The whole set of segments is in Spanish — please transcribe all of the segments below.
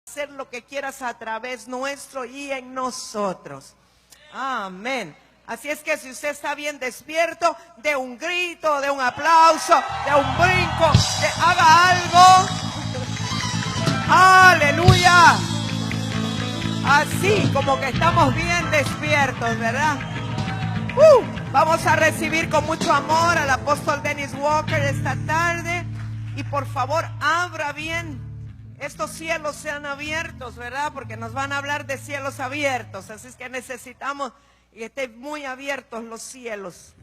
hacer lo que quieras a través nuestro y en nosotros. Amén. Así es que si usted está bien despierto, de un grito, de un aplauso, de un brinco, haga algo. Aleluya. Así como que estamos bien despiertos, ¿verdad? Vamos a recibir con mucho amor al apóstol Dennis Walker esta tarde. Y por favor, abra bien. Estos cielos sean abiertos, ¿verdad? Porque nos van a hablar de cielos abiertos. Así es que necesitamos que estén muy abiertos los cielos.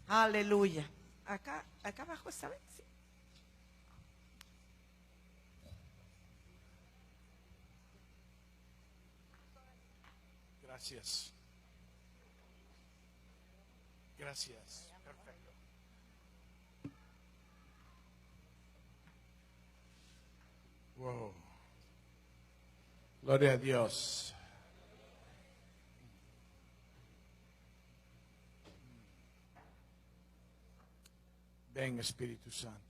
Aleluya. Acá abajo está bien. Sí. Gracias. Gracias. Perfecto. Wow. Gloria a Dios. Ven, Espíritu Santo.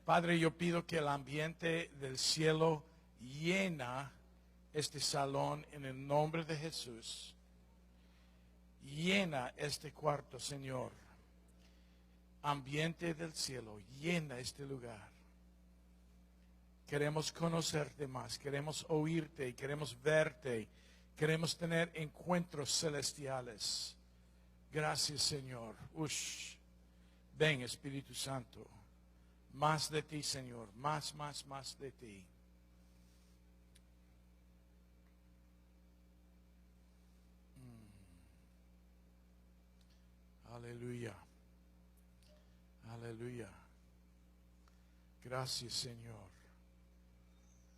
Padre, yo pido que el ambiente del cielo llena este salón en el nombre de Jesús. Llena este cuarto, Señor. Ambiente del cielo, llena este lugar. Queremos conocerte más, queremos oírte, queremos verte, queremos tener encuentros celestiales. Gracias, Señor. Ven, Espíritu Santo. Más de ti, Señor. Más de ti. Aleluya. Aleluya. Gracias, Señor.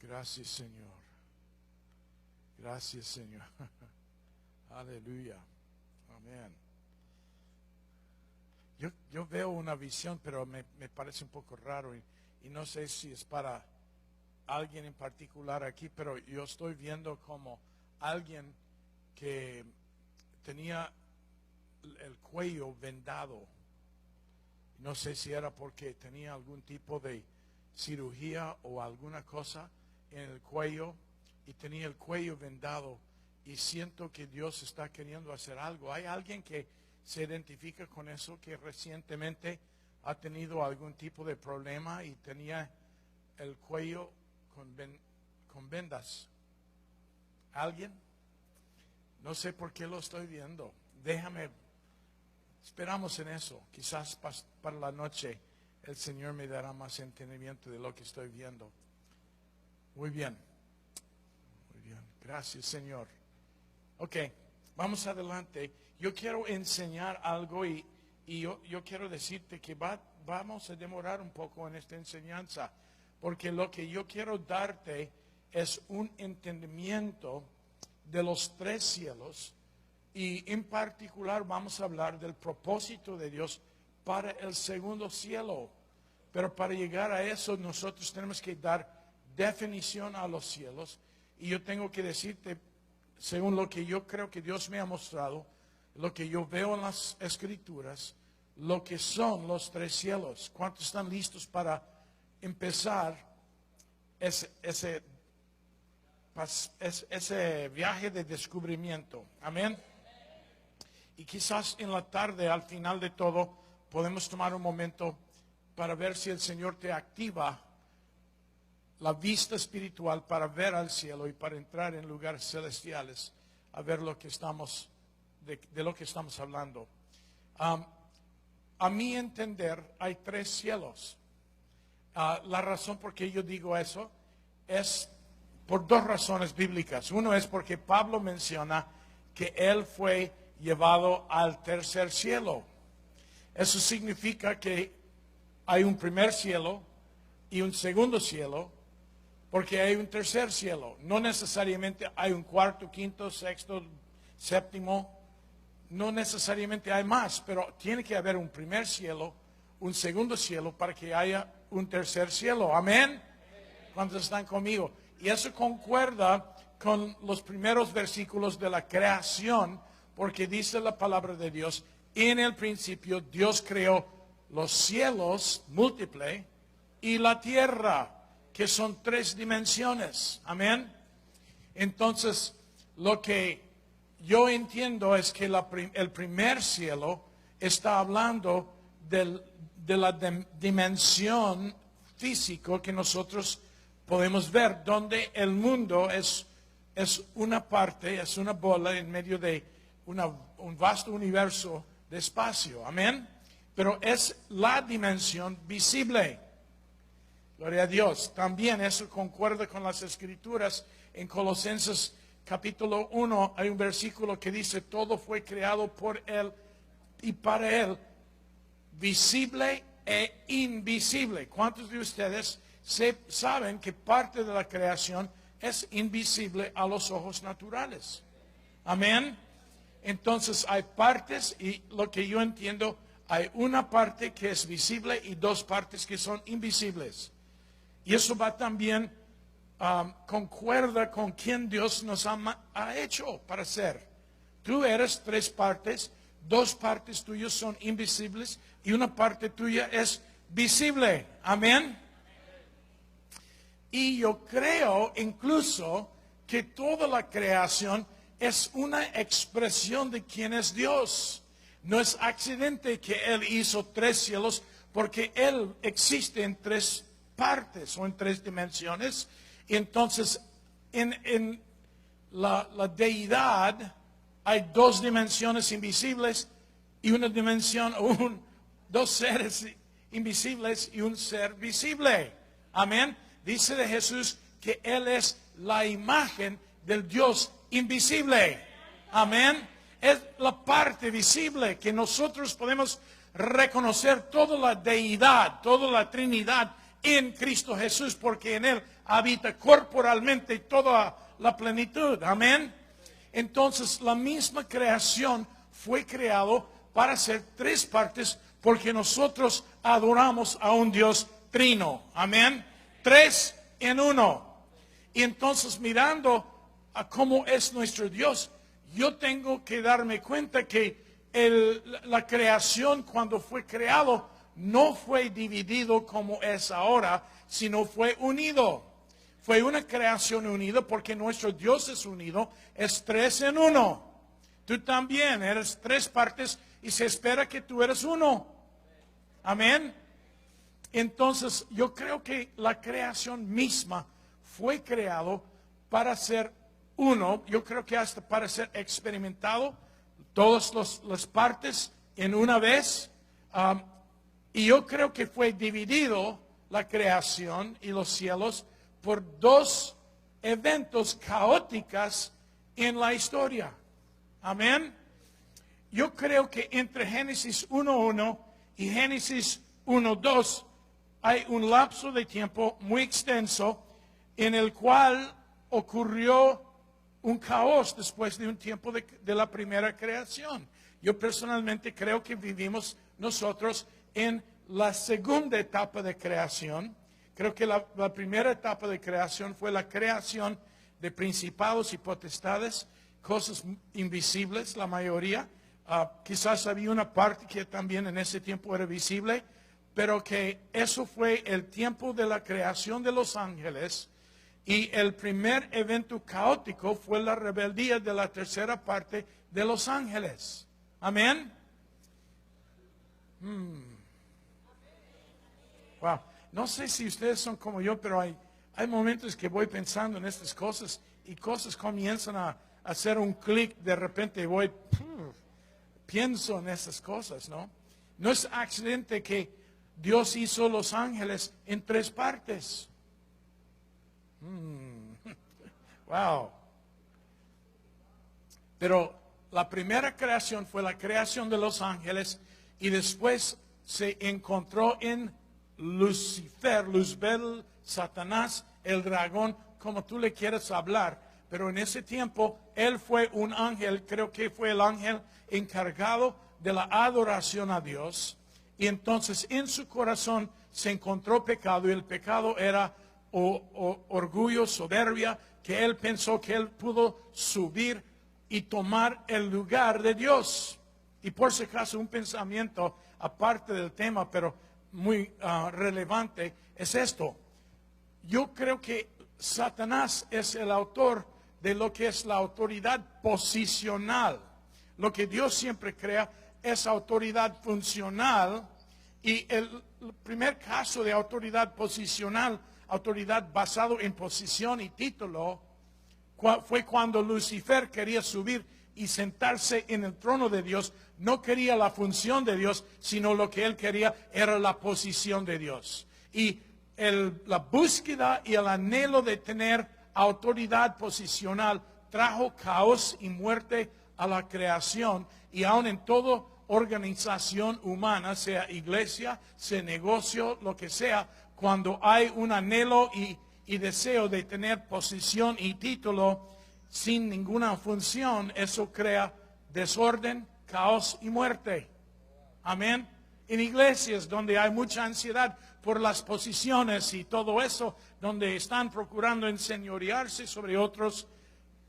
Gracias, Señor. Gracias, Señor. Aleluya. Amén. Yo veo una visión, pero me parece un poco raro y no sé si es para alguien en particular aquí, pero yo estoy viendo como alguien que tenía el cuello vendado. No sé si era porque tenía algún tipo de cirugía o alguna cosa en el cuello y tenía el cuello vendado y siento que Dios está queriendo hacer algo. ¿Hay alguien que se identifica con eso, que recientemente ha tenido algún tipo de problema y tenía el cuello con vendas? ¿Alguien? No sé por qué lo estoy viendo. Esperamos en eso. Quizás para la noche el Señor me dará más entendimiento de lo que estoy viendo. Muy bien. Muy bien. Gracias, Señor. Ok, vamos adelante. Yo quiero enseñar algo y yo quiero decirte que vamos a demorar un poco en esta enseñanza, porque lo que yo quiero darte es un entendimiento de los tres cielos y en particular vamos a hablar del propósito de Dios para el segundo cielo. Pero para llegar a eso nosotros tenemos que dar definición a los cielos y yo tengo que decirte, según lo que yo creo que Dios me ha mostrado, lo que yo veo en las Escrituras, lo que son los tres cielos. ¿Cuántos están listos para empezar ese viaje de descubrimiento? Amén. Y quizás en la tarde, al final de todo, podemos tomar un momento para ver si el Señor te activa la vista espiritual para ver al cielo y para entrar en lugares celestiales a ver lo que de lo que estamos hablando. A mi entender hay tres cielos. La razón por qué yo digo eso es por dos razones bíblicas. Uno es porque Pablo menciona que él fue llevado al tercer cielo. Eso significa que hay un primer cielo y un segundo cielo, porque hay un tercer cielo. No necesariamente hay un cuarto, quinto, sexto, séptimo. No necesariamente hay más, pero tiene que haber un primer cielo, un segundo cielo, para que haya un tercer cielo. Amén. ¿Cuántos están conmigo? Y eso concuerda con los primeros versículos de la creación, porque dice la palabra de Dios, en el principio Dios creó los cielos múltiple y la tierra. que son 3 dimensiones. Amén. Entonces, lo que yo entiendo es que el primer cielo está hablando de la dimensión física que nosotros podemos ver, donde el mundo es una parte, es una bola en medio de un vasto universo de espacio. Amén. Pero es la dimensión visible. Gloria a Dios. También eso concuerda con las Escrituras. En Colosenses capítulo 1 hay un versículo que dice: todo fue creado por Él y para Él, visible e invisible. ¿Cuántos de ustedes saben que parte de la creación es invisible a los ojos naturales? Amén. Entonces hay partes, y lo que yo entiendo, hay una parte que es visible y 2 partes que son invisibles. Y eso va también, concuerda con quien Dios nos ha hecho para ser. Tú eres 3 partes, 2 partes tuyas son invisibles y una parte tuya es visible. Amén. Y yo creo incluso que toda la creación es una expresión de quién es Dios. No es accidente que Él hizo 3 cielos, porque Él existe en 3 partes o en 3 dimensiones. Y entonces en la deidad hay 2 dimensiones invisibles y una dimensión, 2 seres invisibles y un ser visible. Amén. Dice de Jesús que Él es la imagen del Dios invisible. Amén. Es la parte visible que nosotros podemos reconocer toda la deidad, toda la Trinidad en Cristo Jesús, porque en Él habita corporalmente toda la plenitud. Amén. Entonces la misma creación fue creado para ser 3 partes, porque nosotros adoramos a un Dios trino. Amén. 3 en 1. Y entonces, mirando a cómo es nuestro Dios, yo tengo que darme cuenta que la creación, cuando fue creado, no fue dividido como es ahora, sino fue unido. Fue una creación unida, porque nuestro Dios es unido, es 3 en 1. Tú también eres 3 partes y se espera que tú eres 1. Amén. Entonces, yo creo que la creación misma fue creado para ser uno. Yo creo que hasta para ser experimentado, todas las partes en una vez. Y yo creo que fue dividido la creación y los cielos por 2 eventos caóticos en la historia. Amén. Yo creo que entre Génesis 1:1 y Génesis 1:2 hay un lapso de tiempo muy extenso en el cual ocurrió un caos después de un tiempo de la primera creación. Yo personalmente creo que vivimos nosotros en la segunda etapa de creación. Creo que la primera etapa de creación fue la creación de principados y potestades, cosas invisibles, la mayoría. Quizás había una parte que también en ese tiempo era visible, pero que eso fue el tiempo de la creación de los ángeles. Y el primer evento caótico fue la rebeldía de la tercera parte de los ángeles. Amén. Wow. No sé si ustedes son como yo, pero hay momentos que voy pensando en estas cosas y cosas comienzan a hacer un clic. De repente pienso en esas cosas, ¿no? No es accidente que Dios hizo los ángeles en 3 partes. Wow. Pero la primera creación fue la creación de los ángeles, y después se encontró en Lucifer, Luzbel, Satanás, el dragón, como tú le quieras hablar. Pero en ese tiempo él fue un ángel, creo que fue el ángel encargado de la adoración a Dios. Y entonces en su corazón se encontró pecado, y el pecado era orgullo, soberbia, que él pensó que él pudo subir y tomar el lugar de Dios. Y por si acaso, un pensamiento aparte del tema, pero muy relevante, es esto. yo creo que Satanás es el autor de lo que es la autoridad posicional. Lo que Dios siempre crea es autoridad funcional. Y el primer caso de autoridad posicional, autoridad basado en posición y título, fue cuando Lucifer quería subir y sentarse en el trono de Dios. No quería la función de Dios, sino lo que él quería era la posición de Dios. Y la búsqueda y el anhelo de tener autoridad posicional trajo caos y muerte a la creación, y aún en toda organización humana, sea iglesia, sea negocio, lo que sea, cuando hay un anhelo y deseo de tener posición y título sin ninguna función, eso crea desorden, caos y muerte. Amén. En iglesias donde hay mucha ansiedad por las posiciones y todo eso, donde están procurando enseñorearse sobre otros,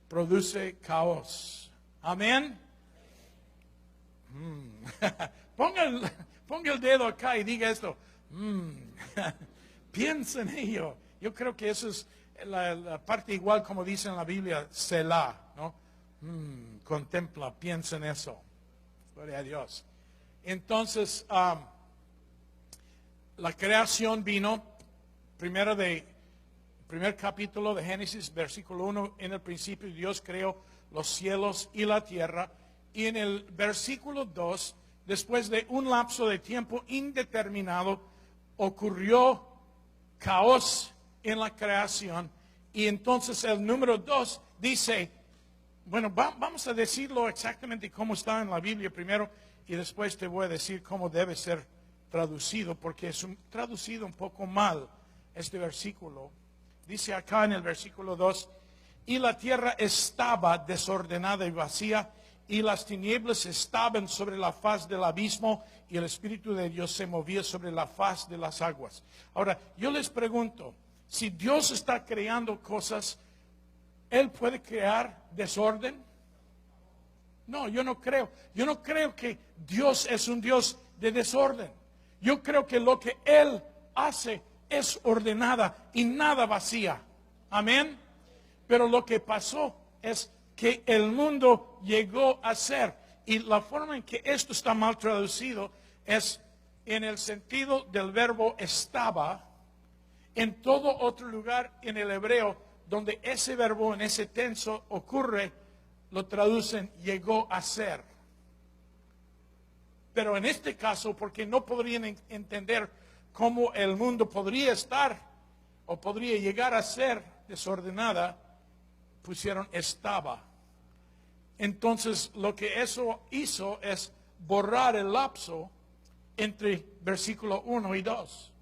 produce caos. Amén. Ponga el dedo acá y diga esto. Piensa en ello. Yo creo que eso es la parte igual como dice en la Biblia, Selah, ¿no? Contempla, piensa en eso. Gloria a Dios. Entonces, la creación vino, primer capítulo de Génesis, versículo 1, en el principio Dios creó los cielos y la tierra. Y en el versículo 2, después de un lapso de tiempo indeterminado, ocurrió caos en la creación. Y entonces el número 2 dice, bueno, vamos a decirlo exactamente cómo está en la Biblia primero, y después te voy a decir cómo debe ser traducido, porque es traducido un poco mal este versículo. Dice acá en el versículo 2, y la tierra estaba desordenada y vacía, y las tinieblas estaban sobre la faz del abismo, y el Espíritu de Dios se movía sobre la faz de las aguas. Ahora, yo les pregunto, si Dios está creando cosas, ¿Él puede crear desorden? No, yo no creo. Yo no creo que Dios es un Dios de desorden. Yo creo que lo que Él hace es ordenada y nada vacía. Amén. Pero lo que pasó es que el mundo llegó a ser, y la forma en que esto está mal traducido es en el sentido del verbo estaba. En todo otro lugar en el hebreo donde ese verbo en ese tenso ocurre, lo traducen llegó a ser. Pero en este caso, porque no podrían entender cómo el mundo podría estar o podría llegar a ser desordenada, pusieron estaba. Entonces lo que eso hizo es borrar el lapso entre versículo 1 y 2.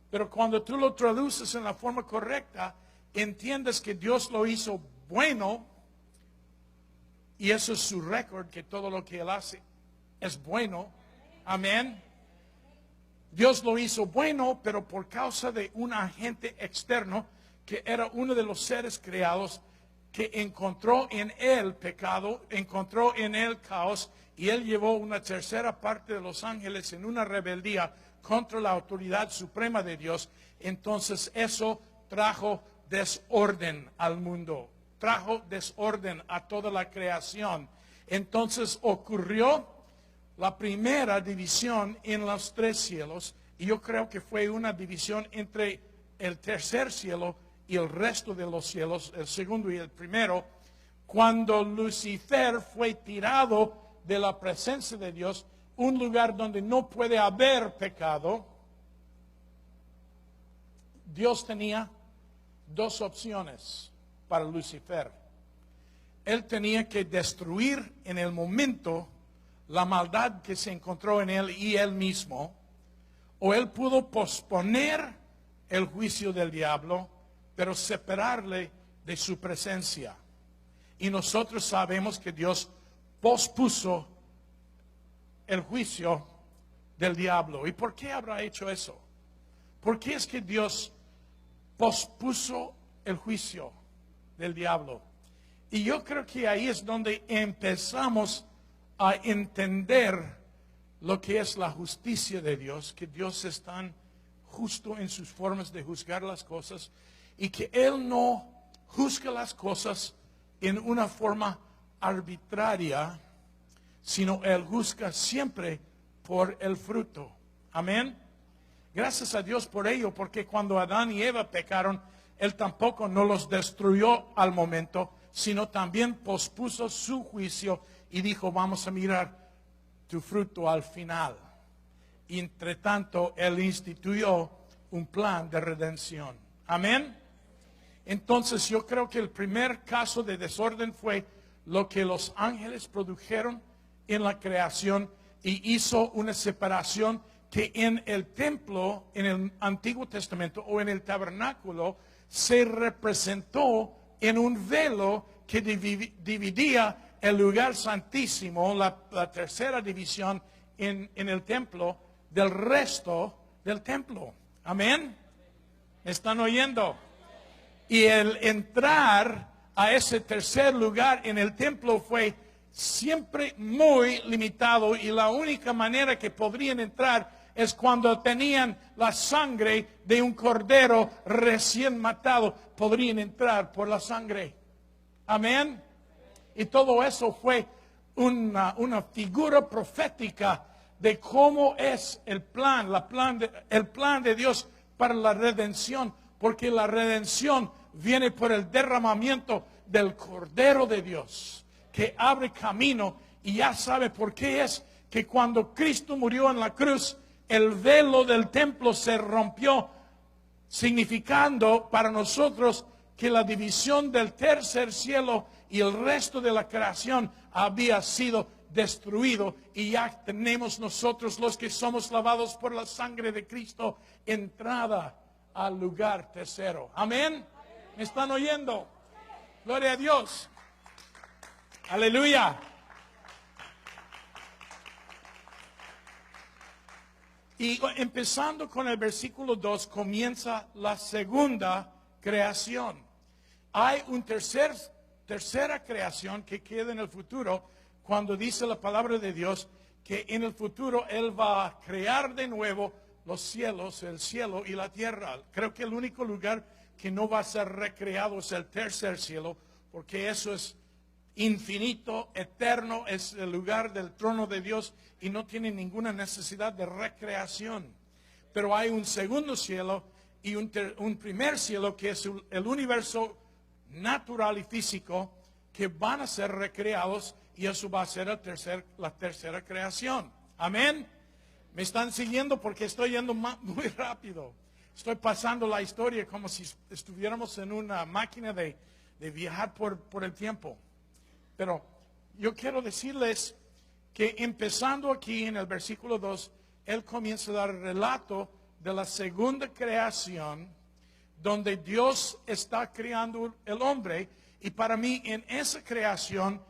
Pero cuando tú lo traduces en la forma correcta, entiendes que Dios lo hizo bueno, y eso es su récord, que todo lo que Él hace es bueno. Amén. Dios lo hizo bueno, pero por causa de un agente externo, que era uno de los seres creados, que encontró en Él pecado, encontró en Él caos, y Él llevó una tercera parte de los ángeles en una rebeldía contra la autoridad suprema de Dios. Entonces eso trajo desorden al mundo, trajo desorden a toda la creación. Entonces ocurrió la primera división en los tres cielos, y yo creo que fue una división entre el tercer cielo y el resto de los cielos, el segundo y el primero, cuando Lucifer fue tirado de la presencia de Dios, un lugar donde no puede haber pecado. Dios tenía dos opciones para Lucifer. Él tenía que destruir en el momento la maldad que se encontró en él y él mismo, o él pudo posponer el juicio del diablo, pero separarle de su presencia. Y nosotros sabemos que Dios pospuso el juicio del diablo. ¿Y por qué habrá hecho eso? ¿Por qué es que Dios pospuso el juicio del diablo? Y yo creo que ahí es donde empezamos a entender lo que es la justicia de Dios, que Dios es tan justo en sus formas de juzgar las cosas. y que Él no juzga las cosas en una forma arbitraria, sino Él juzga siempre por el fruto. Amén. Gracias a Dios por ello, porque cuando Adán y Eva pecaron, Él tampoco no los destruyó al momento, sino también pospuso su juicio y dijo, vamos a mirar tu fruto al final. Y entre tanto, Él instituyó un plan de redención. Amén. Entonces yo creo que el primer caso de desorden fue lo que los ángeles produjeron en la creación y hizo una separación que en el templo, en el Antiguo Testamento o en el tabernáculo, se representó en un velo que dividía el lugar santísimo, la tercera división en el templo, del resto del templo. Amén. ¿Me están oyendo? Y el entrar a ese tercer lugar en el templo fue siempre muy limitado y la única manera que podrían entrar es cuando tenían la sangre de un cordero recién matado. Podrían entrar por la sangre. Amén. Y todo eso fue una figura profética de cómo es el plan de Dios para la redención. Porque la redención viene por el derramamiento del Cordero de Dios, que abre camino. Y ya sabe por qué es que cuando Cristo murió en la cruz, el velo del templo se rompió, significando para nosotros que la división del tercer cielo y el resto de la creación había sido destruido. Y ya tenemos nosotros, los que somos lavados por la sangre de Cristo, entrada al lugar tercero. Amén. ¿Me están oyendo? Gloria a Dios. Aleluya. Y empezando con el versículo 2, comienza la segunda creación. Hay una tercera creación que queda en el futuro, cuando dice la palabra de Dios que en el futuro Él va a crear de nuevo los cielos, el cielo y la tierra. Creo que el único lugar que no va a ser recreado es el tercer cielo, porque eso es infinito, eterno, es el lugar del trono de Dios y no tiene ninguna necesidad de recreación. Pero hay un segundo cielo y un primer cielo que es el universo natural y físico, que van a ser recreados, y eso va a ser la tercera creación. Amén. ¿Me están siguiendo? Porque estoy yendo muy rápido. Estoy pasando la historia como si estuviéramos en una máquina de viajar por el tiempo. Pero yo quiero decirles que empezando aquí en el versículo 2, Él comienza a dar el relato de la segunda creación, donde Dios está creando el hombre. Y para mí, en esa creación,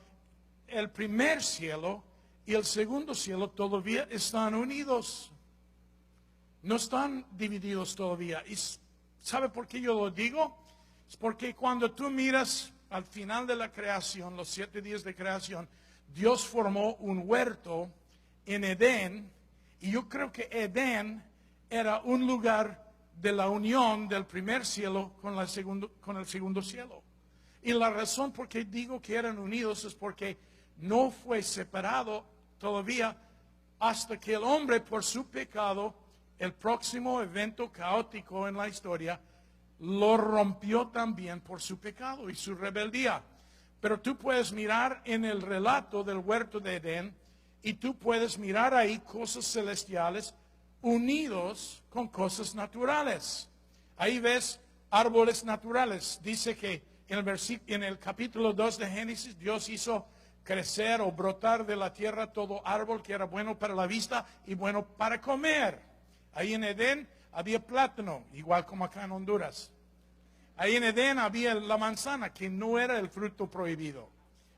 el primer cielo y el segundo cielo todavía están unidos. No están divididos todavía. ¿Y sabe por qué yo lo digo? Es porque cuando tú miras al final de la creación, los 7 días de creación, Dios formó un huerto en Edén. Y yo creo que Edén era un lugar de la unión del primer cielo con el segundo cielo. Y la razón por qué digo que eran unidos es porque no fue separado todavía hasta que el hombre, por su pecado, el próximo evento caótico en la historia, lo rompió también por su pecado y su rebeldía. Pero tú puedes mirar en el relato del huerto de Edén y tú puedes mirar ahí cosas celestiales unidos con cosas naturales. Ahí ves árboles naturales. Dice que en el capítulo 2 de Génesis, Dios hizo crecer o brotar de la tierra todo árbol que era bueno para la vista y bueno para comer. Ahí en Edén había plátano, igual como acá en Honduras. Ahí en Edén había la manzana, que no era el fruto prohibido.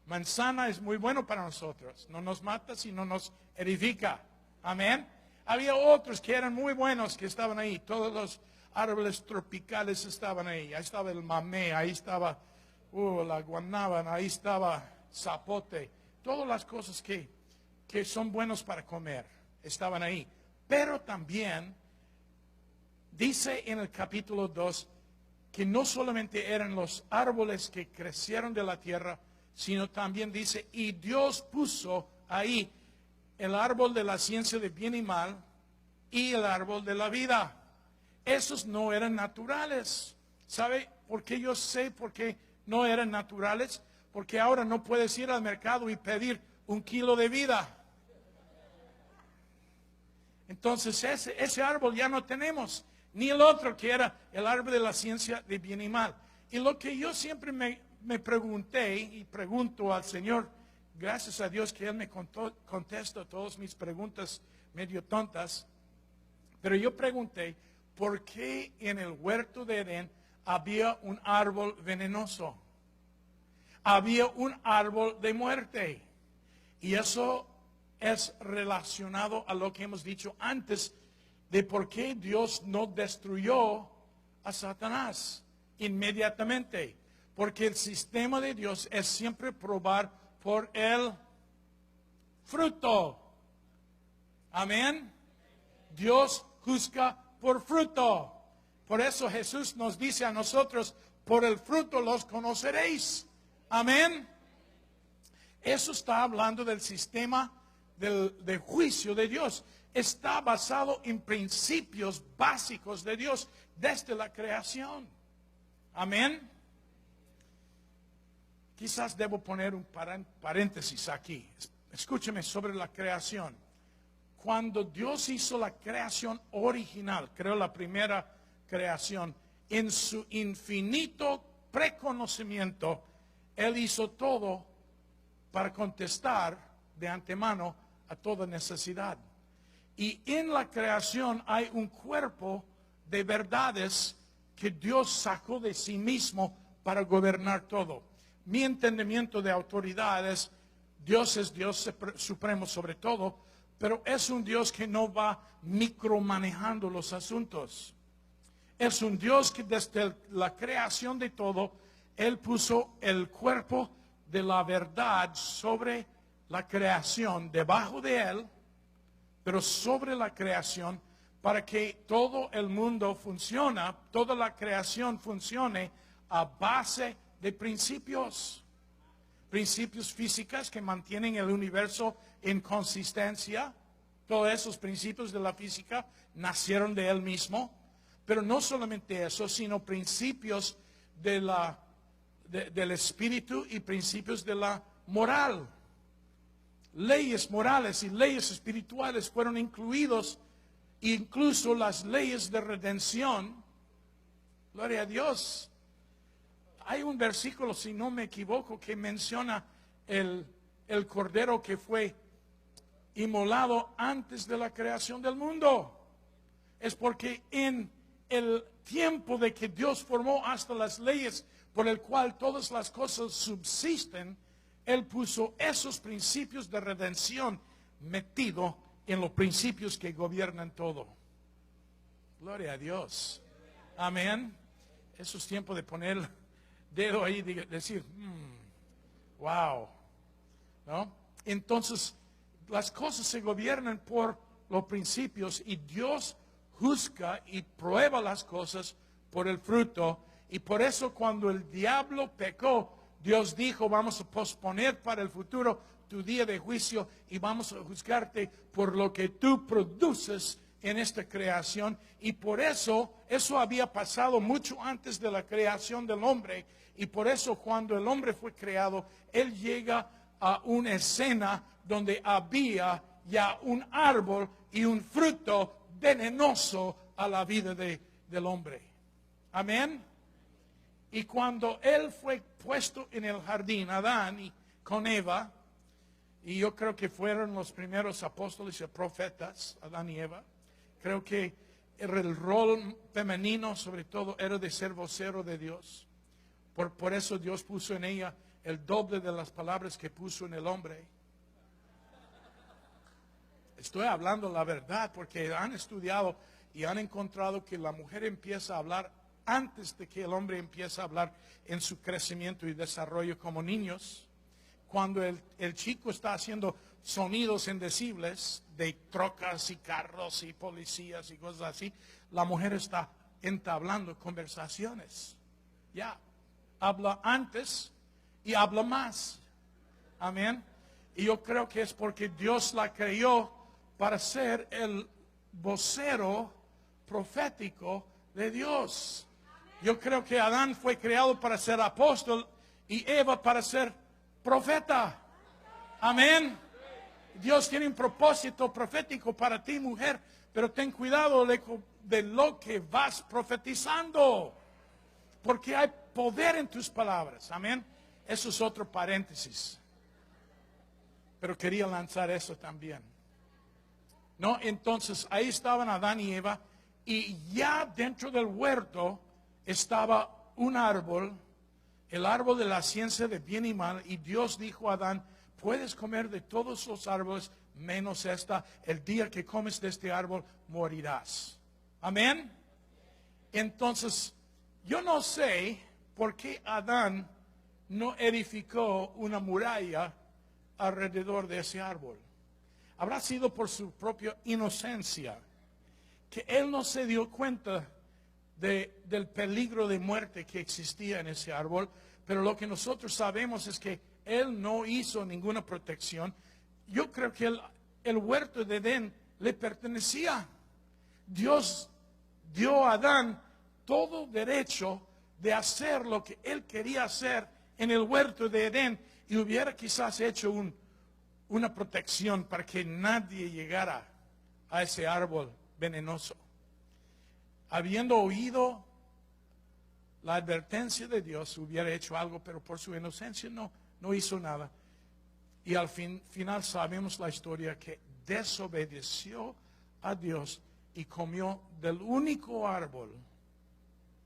Manzana es muy bueno para nosotros. No nos mata, sino nos edifica. Amén. Había otros que eran muy buenos que estaban ahí. Todos los árboles tropicales estaban ahí. Ahí estaba el mamey, ahí estaba la guanábana, ahí estaba zapote. Todas las cosas que son buenos para comer estaban ahí. Pero también dice en el capítulo 2 que no solamente eran los árboles que crecieron de la tierra, sino también dice, y Dios puso ahí el árbol de la ciencia de bien y mal y el árbol de la vida. Esos no eran naturales. ¿Sabe por qué yo sé por qué no eran naturales? Porque ahora no puedes ir al mercado y pedir 1 kilo de vida. Entonces ese árbol ya no tenemos, ni el otro que era el árbol de la ciencia de bien y mal. Y lo que yo siempre me pregunté y pregunto al Señor, gracias a Dios que Él me contesta todas mis preguntas medio tontas, pero yo pregunté, ¿por qué en el huerto de Edén había un árbol venenoso? Había un árbol de muerte. Y eso es relacionado a lo que hemos dicho antes de por qué Dios no destruyó a Satanás inmediatamente. Porque el sistema de Dios es siempre probar por el fruto. Amén. Dios juzga por fruto. Por eso Jesús nos dice a nosotros, por el fruto los conoceréis. Amén. Eso está hablando del sistema de juicio de Dios. Está basado en principios básicos de Dios desde la creación. Amén. Quizás debo poner un paréntesis aquí. Escúcheme sobre la creación. Cuando Dios hizo la creación original, creo la primera creación, en su infinito preconocimiento, Él hizo todo para contestar de antemano a toda necesidad. Y en la creación hay un cuerpo de verdades que Dios sacó de sí mismo para gobernar todo. Mi entendimiento de autoridades, Dios es Dios supremo sobre todo, pero es un Dios que no va micromanejando los asuntos. Es un Dios que desde la creación de todo, Él puso el cuerpo de la verdad sobre la creación, debajo de Él, pero sobre la creación, para que todo el mundo funcione, toda la creación funcione a base de principios. Principios físicos que mantienen el universo en consistencia. Todos esos principios de la física nacieron de Él mismo. Pero no solamente eso, sino principios del espíritu y principios de la moral. Leyes morales y leyes espirituales fueron incluidos, incluso las leyes de redención. Gloria a Dios. Hay un versículo, si no me equivoco, que menciona el cordero que fue inmolado antes de la creación del mundo. Es porque en el tiempo de que Dios formó hasta las leyes por el cual todas las cosas subsisten, Él puso esos principios de redención metido en los principios que gobiernan todo. Gloria a Dios. Amén. Eso es tiempo de poner el dedo ahí y decir, wow. ¿No? Entonces, las cosas se gobiernan por los principios y Dios juzga y prueba las cosas por el fruto. Y por eso cuando el diablo pecó, Dios dijo, vamos a posponer para el futuro tu día de juicio y vamos a juzgarte por lo que tú produces en esta creación. Y por eso había pasado mucho antes de la creación del hombre. Y por eso cuando el hombre fue creado, él llega a una escena donde había ya un árbol y un fruto venenoso a la vida del hombre. Amén. Y cuando él fue puesto en el jardín, Adán y con Eva, y yo creo que fueron los primeros apóstoles y profetas, Adán y Eva, creo que el rol femenino sobre todo era de ser vocero de Dios. Por eso Dios puso en ella el doble de las palabras que puso en el hombre. Estoy hablando la verdad porque han estudiado y han encontrado que la mujer empieza a hablar antes de que el hombre empiece a hablar en su crecimiento y desarrollo como niños. Cuando el chico está haciendo sonidos indecibles de trocas y carros y policías y cosas así, la mujer está entablando conversaciones. Ya, habla antes y habla más. Amén. Y yo creo que es porque Dios la creó para ser el vocero profético de Dios. Yo creo que Adán fue creado para ser apóstol y Eva para ser profeta. Amén. Dios tiene un propósito profético para ti, mujer, pero ten cuidado de lo que vas profetizando, porque hay poder en tus palabras. Amén. Eso es otro paréntesis, pero quería lanzar eso también. No, entonces ahí estaban Adán y Eva, y ya dentro del huerto estaba un árbol, el árbol de la ciencia de bien y mal, y Dios dijo a Adán: puedes comer de todos los árboles menos esta. El día que comes de este árbol morirás. Amén. Entonces, yo no sé por qué Adán no edificó una muralla alrededor de ese árbol. Habrá sido por su propia inocencia, que él no se dio cuenta del peligro de muerte que existía en ese árbol. Pero lo que nosotros sabemos es que él no hizo ninguna protección. Yo creo que el huerto de Edén le pertenecía. Dios dio a Adán todo derecho de hacer lo que él quería hacer en el huerto de Edén, y hubiera quizás hecho una protección para que nadie llegara a ese árbol venenoso. Habiendo oído la advertencia de Dios, hubiera hecho algo, pero por su inocencia no hizo nada. Y al final sabemos la historia, que desobedeció a Dios y comió del único árbol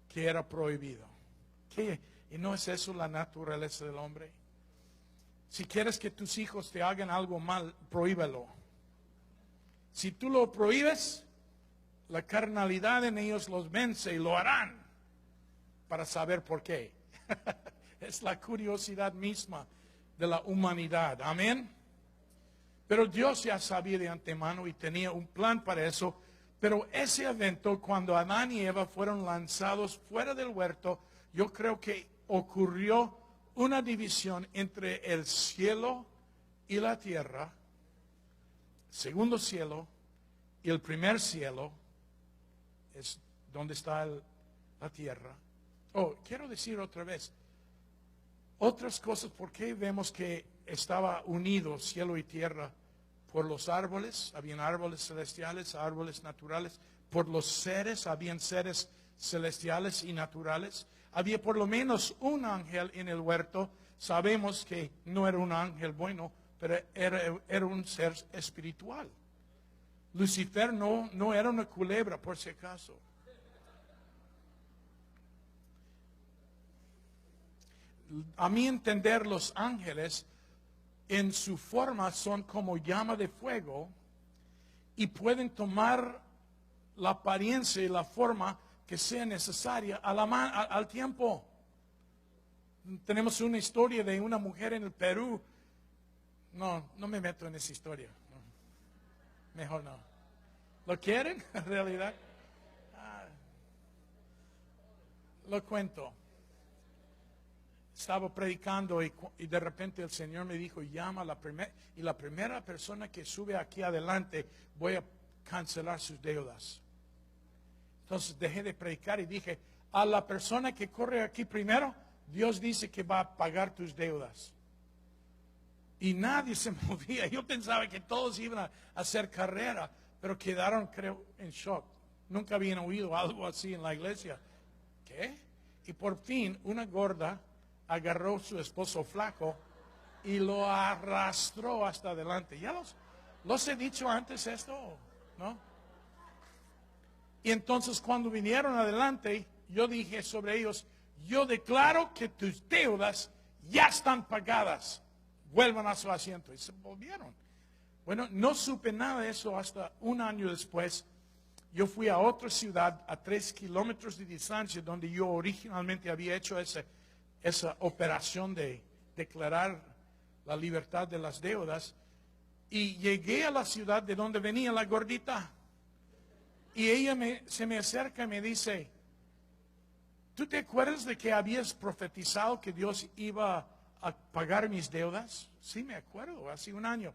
que era prohibido. ¿Qué? ¿Y no es eso la naturaleza del hombre? Si quieres que tus hijos te hagan algo mal, prohíbelo. Si tú lo prohíbes, la carnalidad en ellos los vence y lo harán para saber por qué. Es la curiosidad misma de la humanidad. Amén. Pero Dios ya sabía de antemano y tenía un plan para eso. Pero ese evento, cuando Adán y Eva fueron lanzados fuera del huerto, yo creo que ocurrió una división entre el cielo y la tierra, segundo cielo y el primer cielo, es donde está la tierra. Quiero decir otra vez, otras cosas, ¿por qué vemos que estaba unido cielo y tierra? Por los árboles, habían árboles celestiales, árboles naturales. Por los seres, habían seres celestiales y naturales. Había por lo menos un ángel en el huerto. Sabemos que no era un ángel bueno, pero era un ser espiritual. Lucifer no era una culebra, por si acaso. A mi entender, los ángeles en su forma son como llama de fuego y pueden tomar la apariencia y la forma que sea necesaria al tiempo. Tenemos una historia de una mujer en el Perú. No me meto en esa historia. No. Mejor no. ¿Lo quieren en realidad? Lo cuento. Estaba predicando y de repente el Señor me dijo: llama a la primera persona que sube aquí adelante, voy a cancelar sus deudas. Entonces dejé de predicar y dije: a la persona que corre aquí primero, Dios dice que va a pagar tus deudas. Y nadie se movía. Yo pensaba que todos iban a hacer carrera, pero quedaron, creo, en shock. Nunca habían oído algo así en la iglesia. ¿Qué? Y por fin una gorda agarró a su esposo flaco y lo arrastró hasta adelante. Ya los he dicho antes esto, ¿no? Y entonces cuando vinieron adelante, yo dije sobre ellos: yo declaro que tus deudas ya están pagadas. Vuelvan a su asiento. Y se volvieron. Bueno, no supe nada de eso hasta un año después. Yo fui a otra ciudad a 3 kilómetros de distancia, donde yo originalmente había hecho esa operación de declarar la libertad de las deudas, y llegué a la ciudad de donde venía la gordita, y ella se me acerca y me dice: ¿Tú te acuerdas de que habías profetizado que Dios iba a pagar mis deudas? Sí, me acuerdo, hace un año.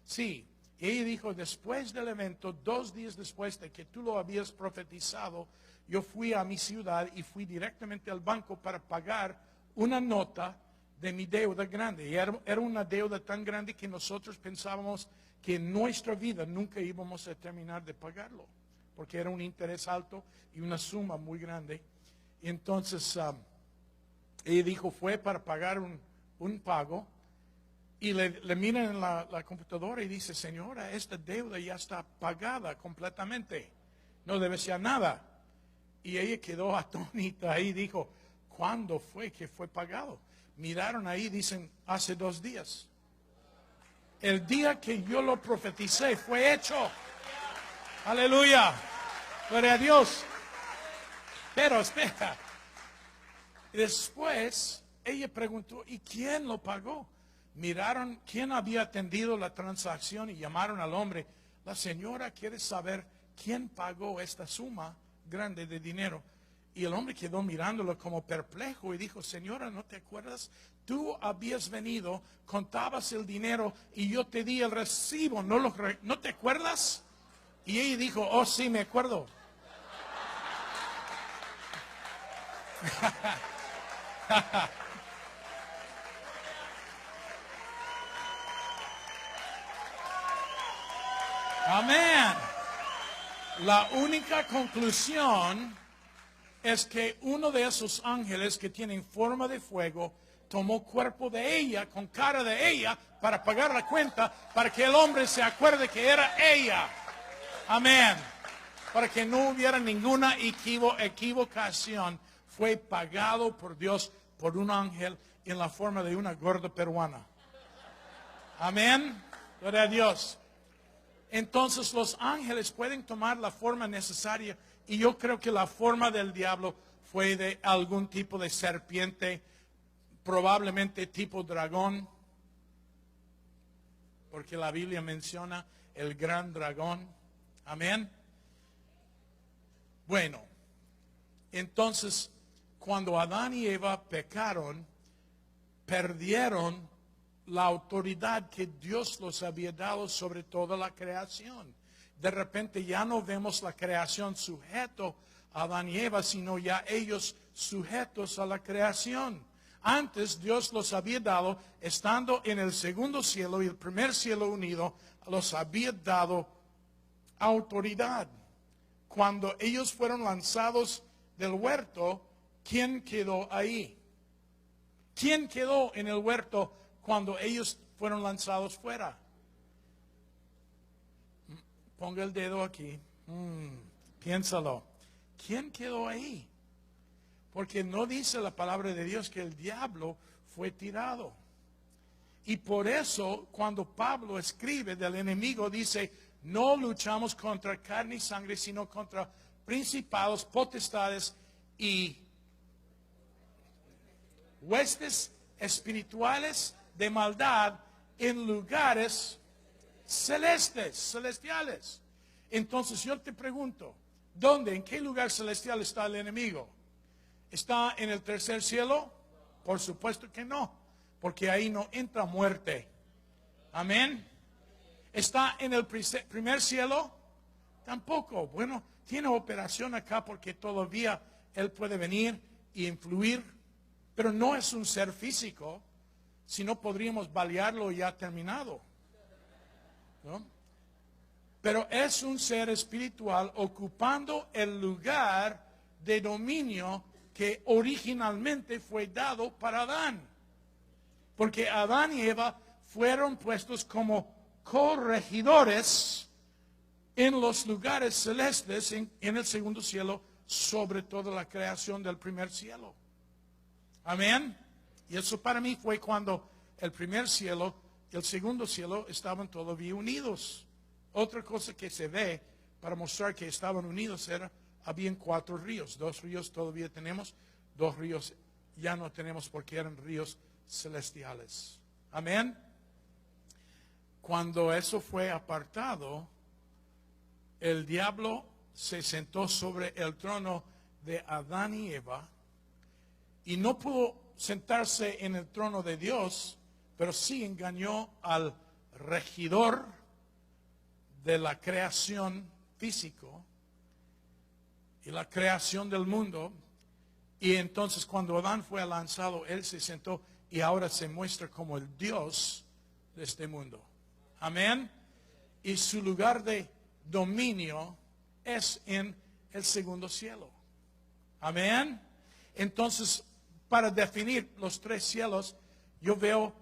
Sí, y ella dijo, después del evento, 2 días después de que tú lo habías profetizado, yo fui a mi ciudad y fui directamente al banco para pagar una nota de mi deuda grande. Y era una deuda tan grande que nosotros pensábamos que en nuestra vida nunca íbamos a terminar de pagarlo, porque era un interés alto y una suma muy grande. Y entonces ella dijo, fue para pagar un pago. Y le miran en la computadora y dice, señora, esta deuda ya está pagada completamente. No debe ser nada. Y ella quedó atónita ahí y dijo, ¿cuándo fue que fue pagado? Miraron ahí, dicen, hace 2 días. El día que yo lo profeticé fue hecho. Aleluya. Gloria a Dios. Pero espera. Después ella preguntó, ¿y quién lo pagó? Miraron quién había atendido la transacción y llamaron al hombre. La señora quiere saber quién pagó esta suma grande de dinero. Y el hombre quedó mirándolo como perplejo y dijo, señora, ¿no te acuerdas? Tú habías venido, contabas el dinero y yo te di el recibo. ¿No te acuerdas? Y ella dijo, oh sí, me acuerdo. Amén. La única conclusión es que uno de esos ángeles que tienen forma de fuego tomó cuerpo de ella, con cara de ella, para pagar la cuenta, para que el hombre se acuerde que era ella. Amén. Para que no hubiera ninguna equivocación. Fue pagado por Dios por un ángel en la forma de una gorda peruana. Amén. Gloria a Dios. Entonces los ángeles pueden tomar la forma necesaria y yo creo que la forma del diablo fue de algún tipo de serpiente, probablemente tipo dragón, porque la Biblia menciona el gran dragón. Amén. Bueno, entonces cuando Adán y Eva pecaron, perdieron la autoridad que Dios los había dado sobre toda la creación. De repente ya no vemos la creación sujeto a Adán y Eva, sino ya ellos sujetos a la creación. Antes Dios los había dado, estando en el segundo cielo y el primer cielo unido, los había dado autoridad. Cuando ellos fueron lanzados del huerto, ¿quién quedó ahí? ¿Quién quedó en el huerto cuando ellos fueron lanzados fuera? Ponga el dedo aquí. Piénsalo. ¿Quién quedó ahí? Porque no dice la palabra de Dios que el diablo fue tirado. Y por eso cuando Pablo escribe del enemigo dice, no luchamos contra carne y sangre, sino contra principados, potestades y huestes espirituales de maldad en lugares celestiales. Entonces yo te pregunto, ¿dónde, en qué lugar celestial está el enemigo? ¿Está en el tercer cielo? Por supuesto que no, porque ahí no entra muerte. Amén. ¿Está en el primer cielo? Tampoco. Bueno, tiene operación acá porque todavía él puede venir y influir, pero no es un ser físico, si no podríamos balearlo ya terminado, ¿no? Pero es un ser espiritual ocupando el lugar de dominio que originalmente fue dado para Adán. Porque Adán y Eva fueron puestos como corregidores en los lugares celestes, en el segundo cielo, sobre toda la creación del primer cielo. Amén. Y eso para mí fue cuando el primer cielo y el segundo cielo estaban todavía unidos. Otra cosa que se ve para mostrar que estaban unidos era, habían 4 ríos. 2 ríos todavía tenemos, 2 ríos ya no tenemos porque eran ríos celestiales. Amén. Cuando eso fue apartado, el diablo se sentó sobre el trono de Adán y Eva y no pudo sentarse en el trono de Dios, pero sí engañó al regidor de la creación físico y la creación del mundo. Y entonces cuando Adán fue lanzado, él se sentó y ahora se muestra como el Dios de este mundo. Amén. Y su lugar de dominio es en el segundo cielo. Amén. Entonces, para definir los tres cielos, yo veo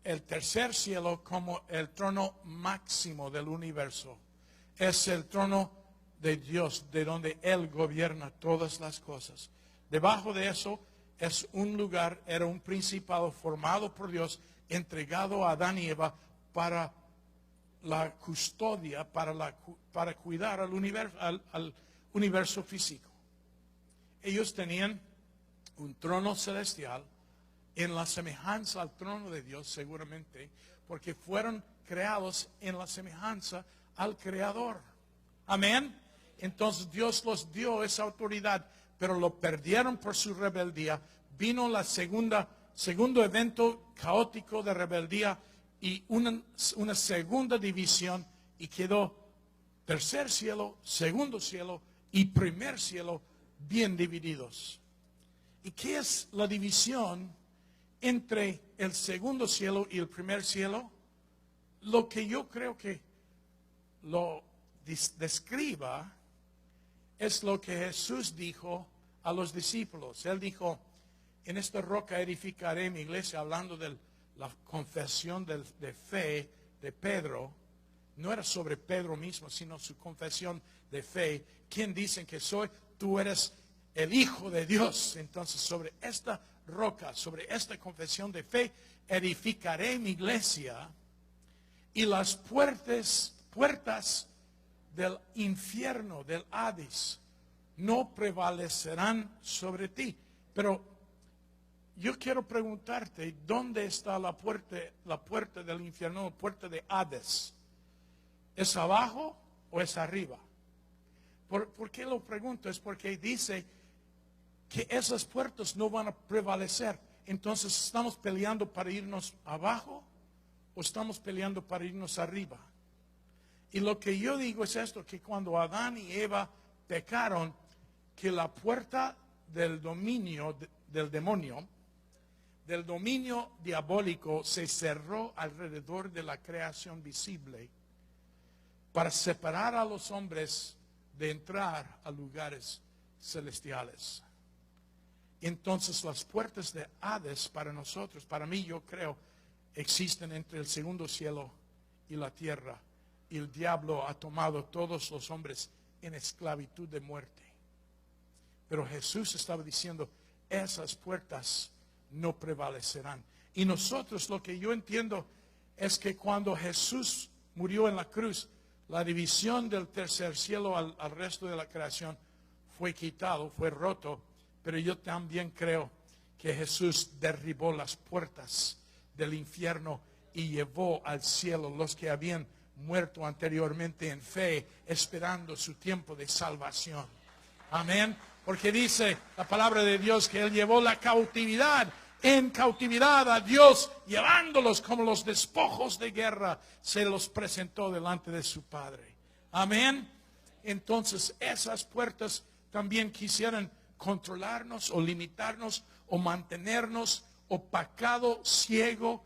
el tercer cielo como el trono máximo del universo. Es el trono de Dios, de donde Él gobierna todas las cosas. Debajo de eso es un lugar, era un principado formado por Dios, entregado a Adán y Eva para la custodia, para cuidar al universo físico. Ellos tenían un trono celestial en la semejanza al trono de Dios, seguramente, porque fueron creados en la semejanza al Creador. Amén. Entonces Dios los dio esa autoridad, pero lo perdieron por su rebeldía. Vino la segundo evento caótico de rebeldía y una segunda división, y quedó tercer cielo, segundo cielo y primer cielo bien divididos. ¿Y qué es la división entre el segundo cielo y el primer cielo? Lo que yo creo que lo describa es lo que Jesús dijo a los discípulos. Él dijo, en esta roca edificaré mi iglesia, hablando de la confesión de fe de Pedro. No era sobre Pedro mismo, sino su confesión de fe. ¿Quién dicen que soy? Tú eres el Hijo de Dios. Entonces, sobre esta roca, sobre esta confesión de fe, edificaré mi iglesia, y las puertas del infierno, del Hades, no prevalecerán sobre ti. Pero yo quiero preguntarte, ¿dónde está la puerta del infierno, la puerta de Hades? ¿Es abajo o es arriba? ¿Por qué lo pregunto? Es porque dice que esas puertas no van a prevalecer. Entonces, ¿estamos peleando para irnos abajo o estamos peleando para irnos arriba? Y lo que yo digo es esto, que cuando Adán y Eva pecaron, que la puerta del dominio del demonio, del dominio diabólico, se cerró alrededor de la creación visible para separar a los hombres de entrar a lugares celestiales. Entonces las puertas de Hades para nosotros, para mí yo creo, existen entre el segundo cielo y la tierra. Y el diablo ha tomado todos los hombres en esclavitud de muerte. Pero Jesús estaba diciendo, esas puertas no prevalecerán. Y nosotros, lo que yo entiendo es que cuando Jesús murió en la cruz, la división del tercer cielo al resto de la creación fue quitado, fue roto. Pero yo también creo que Jesús derribó las puertas del infierno y llevó al cielo los que habían muerto anteriormente en fe, esperando su tiempo de salvación. Amén. Porque dice la palabra de Dios que Él llevó la cautividad, en cautividad a Dios, llevándolos como los despojos de guerra, se los presentó delante de su Padre. Amén. Entonces esas puertas también quisieran controlarnos o limitarnos o mantenernos opacado, ciego,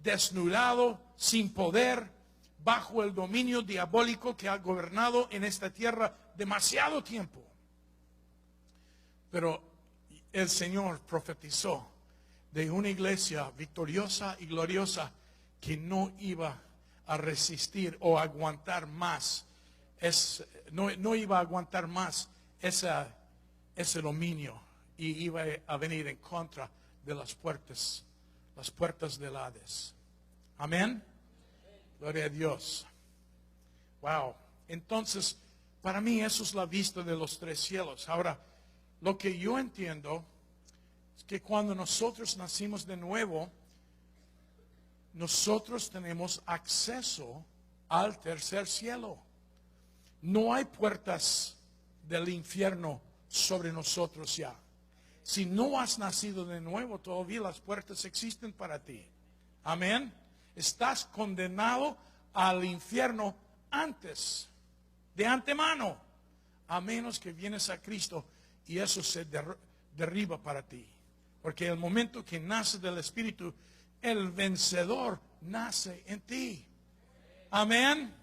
desnudado, sin poder, bajo el dominio diabólico que ha gobernado en esta tierra demasiado tiempo. Pero el Señor profetizó de una iglesia victoriosa y gloriosa que no iba a resistir o aguantar más, no iba a aguantar más ese dominio, y iba a venir en contra de las puertas del Hades. Amén. Gloria a Dios. Wow. Entonces, para mí eso es la vista de los tres cielos. Ahora, lo que yo entiendo es que cuando nosotros nacimos de nuevo, nosotros tenemos acceso al tercer cielo. No hay puertas del infierno sobre nosotros ya. si no has nacido de nuevo, todavía las puertas existen para ti. Amén. Estás condenado al infierno antes, de antemano, a menos que vienes a Cristo y eso se derriba para ti. Porque el momento que nace del Espíritu, el vencedor nace en ti. Amén.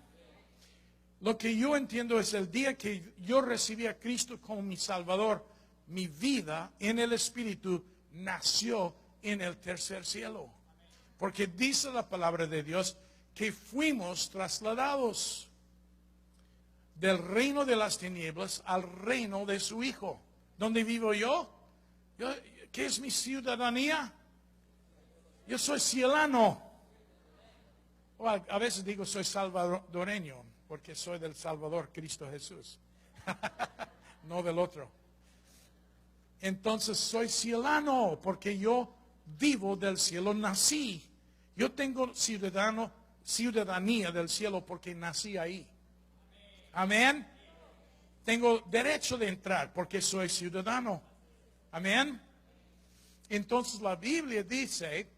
Lo que yo entiendo es el día que yo recibí a Cristo como mi Salvador, mi vida en el Espíritu nació en el tercer cielo. Porque dice la palabra de Dios que fuimos trasladados del reino de las tinieblas al reino de su Hijo. ¿Dónde vivo yo? ¿Qué es mi ciudadanía? Yo soy cielano. O a veces digo soy salvadoreño, porque soy del Salvador, Cristo Jesús. No del otro. Entonces soy cielano, porque yo vivo del cielo, nací. Yo tengo ciudadanía del cielo porque nací ahí. Amén. Tengo derecho de entrar porque soy ciudadano. Amén. Entonces la Biblia dice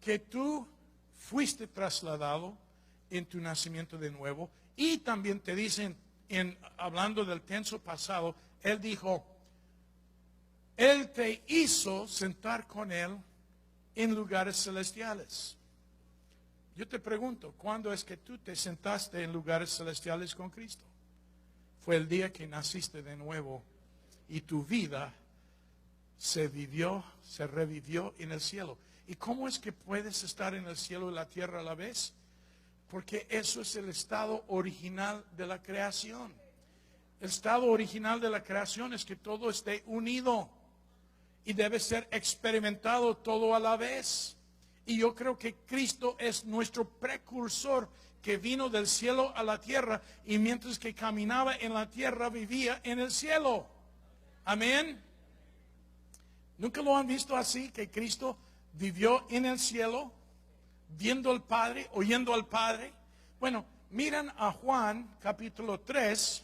que tú fuiste trasladado en tu nacimiento de nuevo. Y también te dicen, hablando del tenso pasado, Él dijo, Él te hizo sentar con Él en lugares celestiales. Yo te pregunto, ¿cuándo es que tú te sentaste en lugares celestiales con Cristo? Fue el día que naciste de nuevo y tu vida se revivió en el cielo. ¿Y cómo es que puedes estar en el cielo y la tierra a la vez? Porque eso es el estado original de la creación. El estado original de la creación es que todo esté unido y debe ser experimentado todo a la vez. Y yo creo que Cristo es nuestro precursor que vino del cielo a la tierra y mientras que caminaba en la tierra vivía en el cielo. Amén. ¿Nunca lo han visto así? Que Cristo vivió en el cielo, viendo al Padre, oyendo al Padre. Bueno, miran a Juan capítulo 3,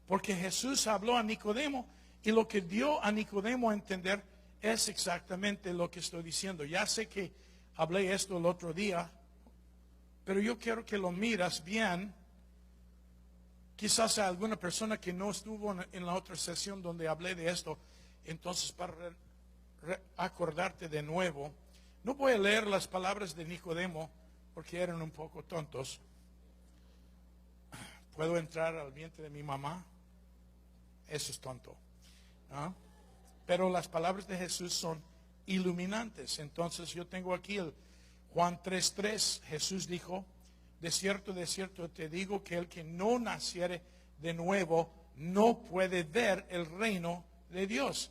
porque Jesús habló a Nicodemo y lo que dio a Nicodemo a entender es exactamente lo que estoy diciendo. Ya sé que hablé esto el otro día, pero yo quiero que lo miras bien. Quizás a alguna persona que no estuvo en la otra sesión donde hablé de esto, entonces para acordarte de nuevo, no voy a leer las palabras de Nicodemo porque eran un poco tontos. ¿Puedo entrar al vientre de mi mamá? Eso es tonto, ¿no? Pero las palabras de Jesús son iluminantes. Entonces yo tengo aquí el Juan 3:3. Jesús dijo, de cierto te digo que el que no naciere de nuevo no puede ver el reino de Dios.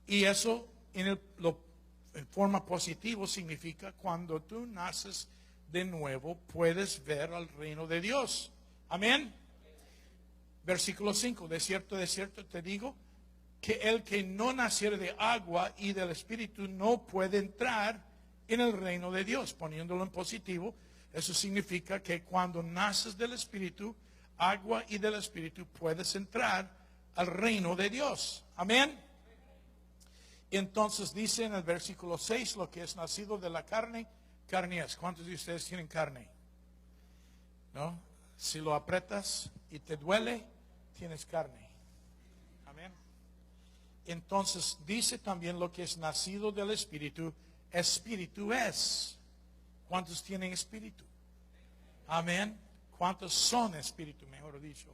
Y eso en forma positiva significa cuando tú naces de nuevo puedes ver al reino de Dios. Amén. Versículo 5. De cierto te digo que el que no naciere de agua y del Espíritu no puede entrar en el reino de Dios. Poniéndolo en positivo, eso significa que cuando naces del Espíritu, agua y del Espíritu, puedes entrar al reino de Dios. Amén. Entonces dice en el versículo 6, lo que es nacido de la carne, carne es. ¿Cuántos de ustedes tienen carne? ¿No? Si lo apretas y te duele, tienes carne. Amén. Entonces dice también lo que es nacido del Espíritu, Espíritu es. ¿Cuántos tienen Espíritu? Amén. ¿Cuántos son Espíritu, mejor dicho?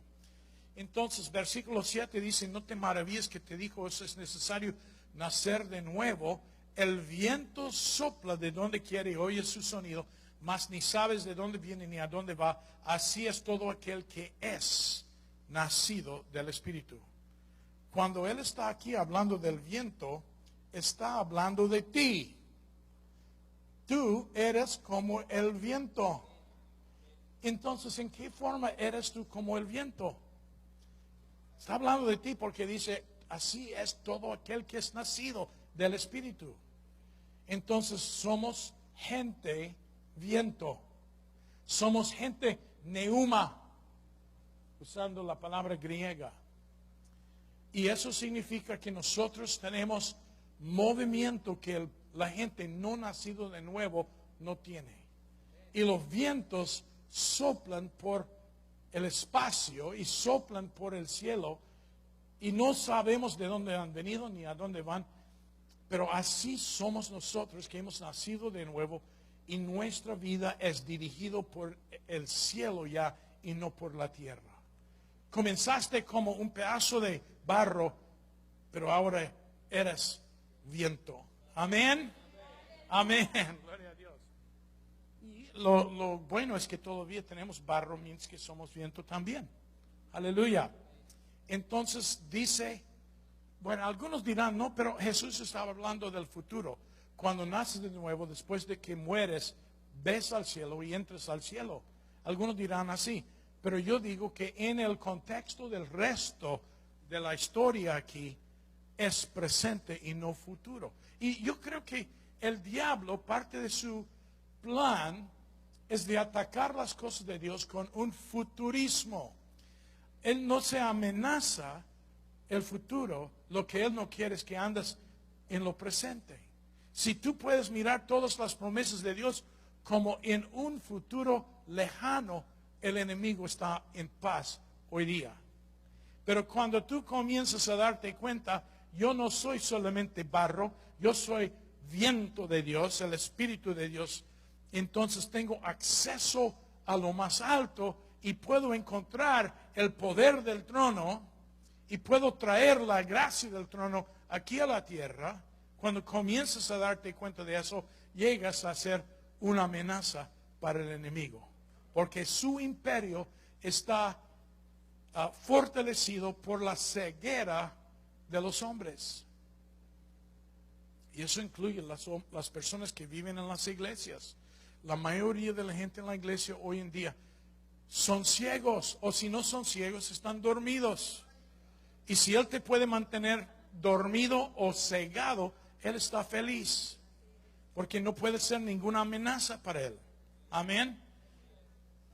Entonces versículo 7 dice, no te maravilles que te dijo, eso es necesario nacer de nuevo. El viento sopla de donde quiere y oye su sonido, mas ni sabes de dónde viene ni a dónde va. Así es todo aquel que es nacido del Espíritu. Cuando Él está aquí hablando del viento, está hablando de ti. Tú eres como el viento. Entonces, ¿en qué forma eres tú como el viento? Está hablando de ti porque dice, así es todo aquel que es nacido del Espíritu. Entonces, somos gente viento. Somos gente neuma, usando la palabra griega. Y eso significa que nosotros tenemos movimiento que la gente no nacido de nuevo no tiene. Y los vientos soplan por el espacio y soplan por el cielo y no sabemos de dónde han venido ni a dónde van, pero así somos nosotros que hemos nacido de nuevo y nuestra vida es dirigido por el cielo ya y no por la tierra. Comenzaste como un pedazo de barro, pero ahora eres viento. Amén. Amén. Gloria a Dios. Y lo bueno es que todavía tenemos barro, mientras que somos viento también. Aleluya. Entonces dice, bueno, algunos dirán, no, pero Jesús estaba hablando del futuro. Cuando naces de nuevo, después de que mueres, ves al cielo y entras al cielo. Algunos dirán así, pero yo digo que en el contexto del resto de la historia aquí, es presente y no futuro. Y yo creo que el diablo, parte de su plan, es de atacar las cosas de Dios con un futurismo. Él no se amenaza el futuro, lo que Él no quiere es que andes en lo presente. Si tú puedes mirar todas las promesas de Dios como en un futuro lejano, el enemigo está en paz hoy día. Pero cuando tú comienzas a darte cuenta, yo no soy solamente barro, yo soy viento de Dios, el Espíritu de Dios, entonces tengo acceso a lo más alto y puedo encontrar el poder del trono y puedo traer la gracia del trono aquí a la tierra. Cuando comienzas a darte cuenta de eso, llegas a ser una amenaza para el enemigo, porque su imperio está fortalecido por la ceguera de los hombres. Y eso incluye las personas que viven en las iglesias. La mayoría de la gente en la iglesia hoy en día son ciegos, o si no son ciegos, están dormidos. Y si Él te puede mantener dormido o cegado, Él está feliz, porque no puede ser ninguna amenaza para Él. Amén.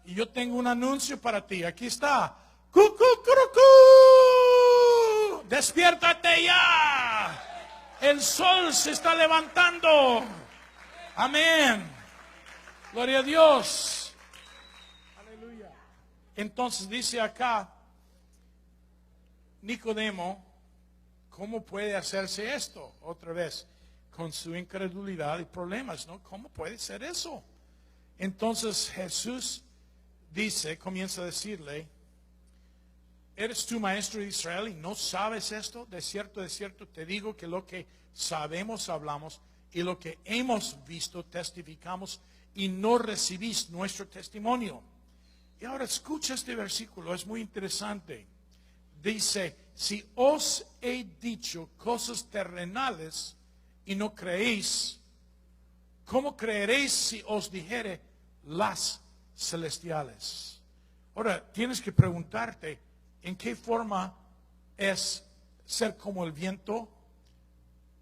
Y yo tengo un anuncio para ti. Aquí está. ¡Cucucurucú! ¡Despiértate ya! El sol se está levantando. Amén. Gloria a Dios. Aleluya. Entonces dice acá Nicodemo, ¿cómo puede hacerse esto? Otra vez, con su incredulidad y problemas, ¿no? ¿Cómo puede ser eso? Entonces Jesús dice, comienza a decirle, ¿eres tú maestro de Israel y no sabes esto? De cierto te digo que lo que sabemos hablamos y lo que hemos visto testificamos y no recibís nuestro testimonio. Y ahora escucha este versículo, es muy interesante. Dice, si os he dicho cosas terrenales y no creéis, ¿cómo creeréis si os dijere las celestiales? Ahora, tienes que preguntarte, ¿en qué forma es ser como el viento,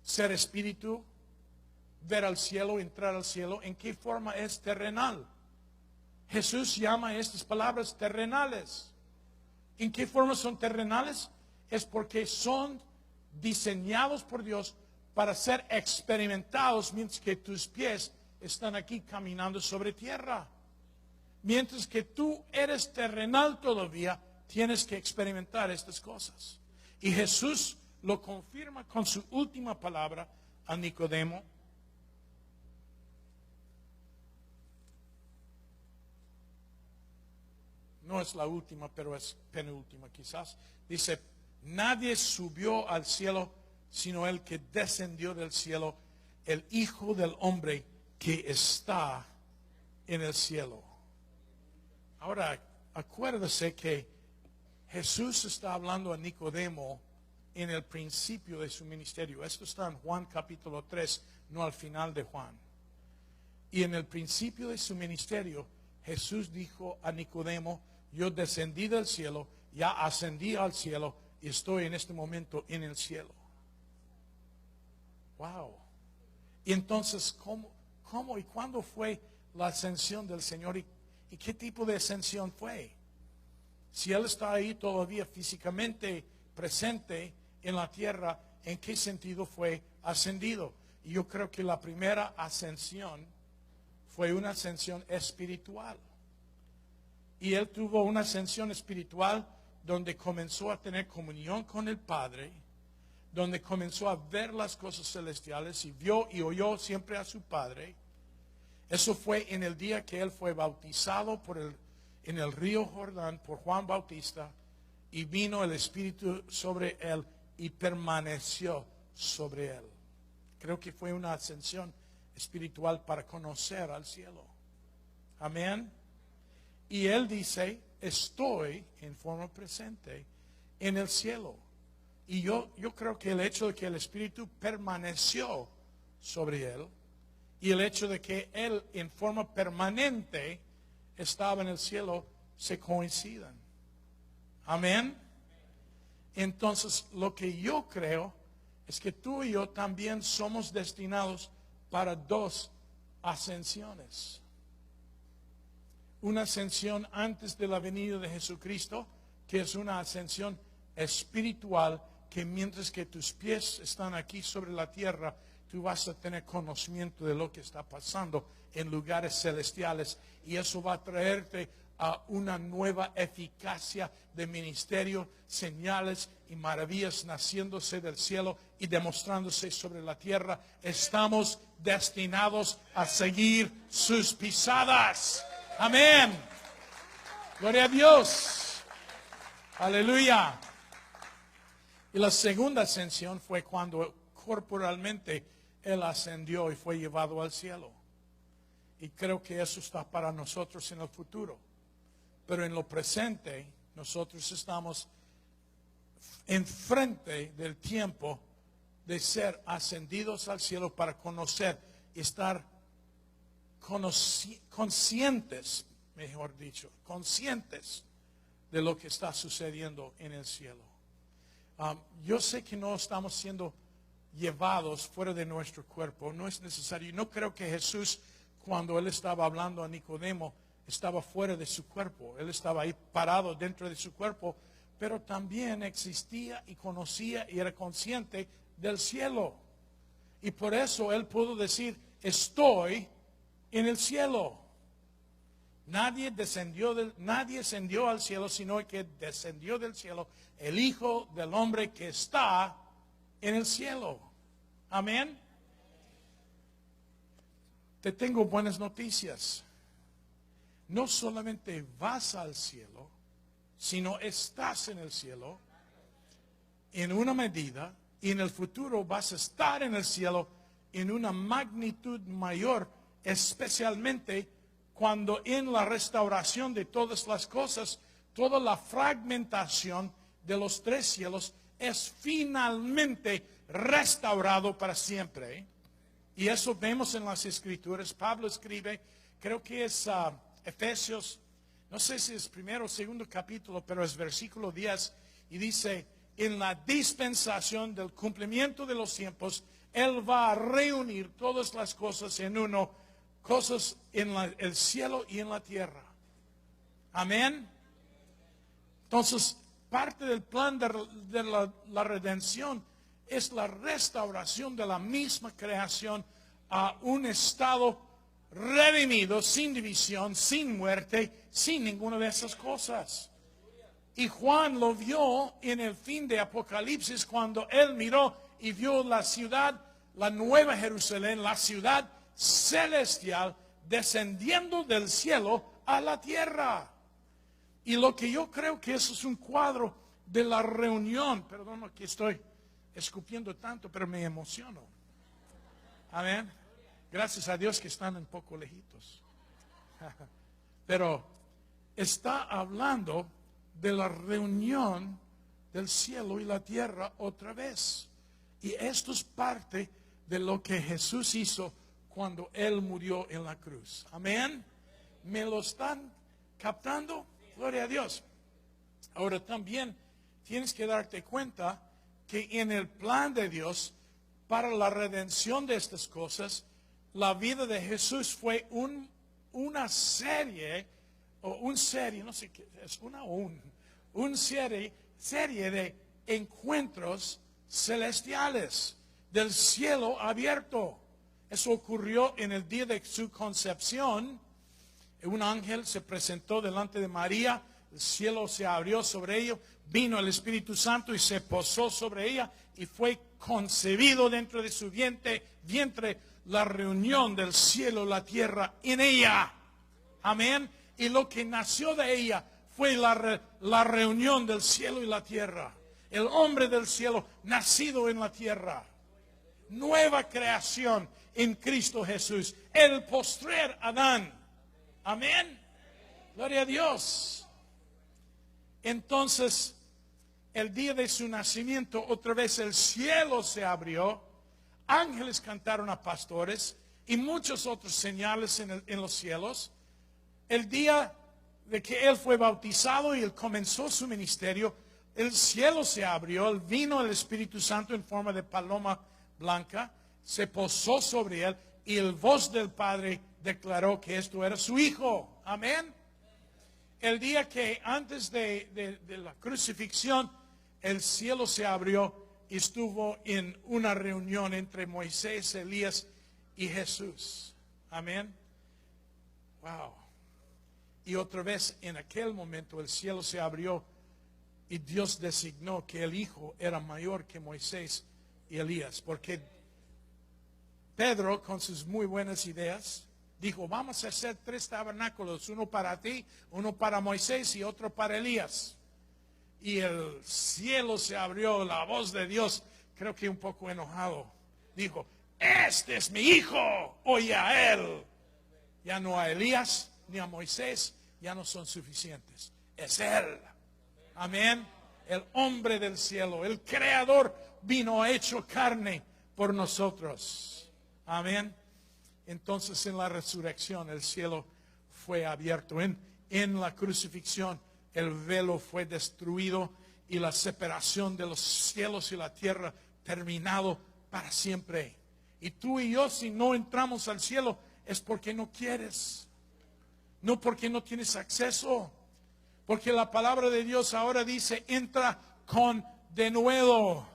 ser espíritu, ver al cielo, entrar al cielo? ¿En qué forma es terrenal? Jesús llama estas palabras terrenales. ¿En qué forma son terrenales? Es porque son diseñados por Dios para ser experimentados mientras que tus pies están aquí caminando sobre tierra. Mientras que tú eres terrenal todavía, tienes que experimentar estas cosas. Y Jesús lo confirma con su última palabra a Nicodemo. No es la última, pero es penúltima quizás. Dice, nadie subió al cielo sino el que descendió del cielo, el Hijo del Hombre que está en el cielo. Ahora, acuérdese que Jesús está hablando a Nicodemo en el principio de su ministerio. Esto está en Juan capítulo 3, no al final de Juan. Y en el principio de su ministerio, Jesús dijo a Nicodemo, yo descendí del cielo, ya ascendí al cielo y estoy en este momento en el cielo. Wow. Y entonces, ¿cómo y cuándo fue la ascensión del Señor? ¿Y qué tipo de ascensión fue? Si Él está ahí todavía físicamente presente, en la tierra, ¿en qué sentido fue ascendido? Y yo creo que la primera ascensión fue una ascensión espiritual. Y él tuvo una ascensión espiritual donde comenzó a tener comunión con el Padre, donde comenzó a ver las cosas celestiales y vio y oyó siempre a su Padre. Eso fue en el día que él fue bautizado en el río Jordán por Juan Bautista, y vino el Espíritu sobre él y permaneció sobre él. Creo que fue una ascensión espiritual para conocer al cielo. Amén. Y él dice, estoy en forma presente en el cielo. Y yo creo que el hecho de que el Espíritu permaneció sobre él y el hecho de que él en forma permanente estaba en el cielo se coinciden. Amén. Entonces, lo que yo creo es que tú y yo también somos destinados para dos ascensiones. Una ascensión antes de la venida de Jesucristo, que es una ascensión espiritual, que mientras que tus pies están aquí sobre la tierra, tú vas a tener conocimiento de lo que está pasando en lugares celestiales, y eso va a traerte a una nueva eficacia de ministerio, señales y maravillas naciéndose del cielo y demostrándose sobre la tierra. Estamos destinados a seguir sus pisadas. Amén. Gloria a Dios. Aleluya. Y la segunda ascensión fue cuando corporalmente él ascendió y fue llevado al cielo. Y creo que eso está para nosotros en el futuro. Pero en lo presente, nosotros estamos enfrente del tiempo de ser ascendidos al cielo para conocer y estar conscientes, mejor dicho, conscientes de lo que está sucediendo en el cielo. Yo sé que no estamos siendo llevados fuera de nuestro cuerpo, no es necesario. No creo que Jesús, cuando él estaba hablando a Nicodemo, estaba fuera de su cuerpo. Él estaba ahí parado dentro de su cuerpo, pero también existía y conocía y era consciente del cielo. Y por eso él pudo decir, estoy en el cielo. Nadie ascendió al cielo, sino que descendió del cielo el Hijo del Hombre que está en el cielo. Amén. Te tengo buenas noticias. No solamente vas al cielo, sino estás en el cielo en una medida, y en el futuro vas a estar en el cielo en una magnitud mayor, especialmente cuando en la restauración de todas las cosas, toda la fragmentación de los tres cielos es finalmente restaurado para siempre. Y eso vemos en las Escrituras. Pablo escribe, creo que es Efesios, no sé si es primero o segundo capítulo, pero es versículo 10, y dice, en la dispensación del cumplimiento de los tiempos, Él va a reunir todas las cosas en uno, cosas en el cielo y en la tierra. Amén. Entonces, parte del plan de la redención es la restauración de la misma creación a un estado redimido, sin división, sin muerte, sin ninguna de esas cosas. Y Juan lo vio en el fin de Apocalipsis, cuando él miró y vio la ciudad, la nueva Jerusalén, la ciudad celestial, descendiendo del cielo a la tierra. Y lo que yo creo que eso es un cuadro de la reunión. Perdón que estoy escupiendo tanto, pero me emociono. Amén. Gracias a Dios que están un poco lejitos. Pero está hablando de la reunión del cielo y la tierra otra vez. Y esto es parte de lo que Jesús hizo cuando Él murió en la cruz. Amén. ¿Me lo están captando? Gloria a Dios. Ahora también tienes que darte cuenta que en el plan de Dios para la redención de estas cosas, la vida de Jesús fue una serie, o un serie, no sé qué es, una serie de encuentros celestiales, del cielo abierto. Eso ocurrió en el día de su concepción. Un ángel se presentó delante de María, el cielo se abrió sobre ella, vino el Espíritu Santo y se posó sobre ella y fue concebido dentro de su vientre la reunión del cielo y la tierra en ella. Amén. Y lo que nació de ella fue la reunión del cielo y la tierra. El hombre del cielo nacido en la tierra. Nueva creación en Cristo Jesús. El postrer Adán. Amén. Gloria a Dios. Entonces, el día de su nacimiento, otra vez el cielo se abrió. Ángeles cantaron a pastores y muchos otros señales en los cielos. El día de que él fue bautizado y él comenzó su ministerio, el cielo se abrió, vino el Espíritu Santo en forma de paloma blanca, se posó sobre él y el voz del Padre declaró que esto era su hijo. Amén. El día que antes de la crucifixión, el cielo se abrió y estuvo en una reunión entre Moisés, Elías y Jesús. Amén. Wow. Y otra vez en aquel momento el cielo se abrió y Dios designó que el Hijo era mayor que Moisés y Elías. Porque Pedro, con sus muy buenas ideas, dijo, vamos a hacer 3 tabernáculos, uno para ti, uno para Moisés y otro para Elías. Y el cielo se abrió, la voz de Dios, creo que un poco enojado, dijo, este es mi Hijo, oye a él. Ya no a Elías ni a Moisés, ya no son suficientes. Es él. Amén. El hombre del cielo, el creador, vino hecho carne por nosotros. Amén. Entonces en la resurrección el cielo fue abierto. En la crucifixión el velo fue destruido y la separación de los cielos y la tierra terminado para siempre. Y tú y yo, si no entramos al cielo, es porque no quieres. No porque no tienes acceso. Porque la palabra de Dios ahora dice, entra con denuedo.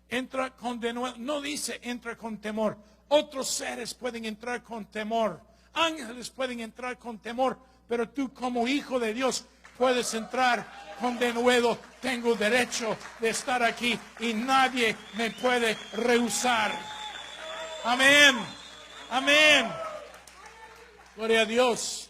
Entra con denuedo. No dice entra con temor. Otros seres pueden entrar con temor. Ángeles pueden entrar con temor. Pero tú como hijo de Dios puedes entrar con denuedo. Tengo derecho de estar aquí y nadie me puede rehusar. Amén. Amén. Gloria a Dios.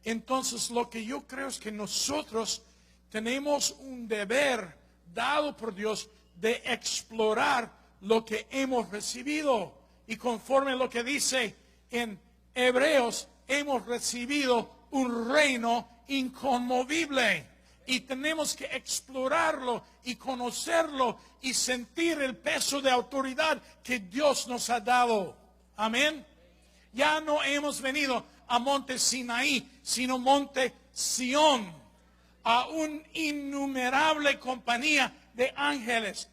Entonces lo que yo creo es que nosotros tenemos un deber dado por Dios de explorar lo que hemos recibido. Y conforme a lo que dice en Hebreos, hemos recibido un reino inconmovible. Y tenemos que explorarlo y conocerlo y sentir el peso de autoridad que Dios nos ha dado. Amén. Ya no hemos venido a Monte Sinaí, sino Monte Sión, a una innumerable compañía de ángeles.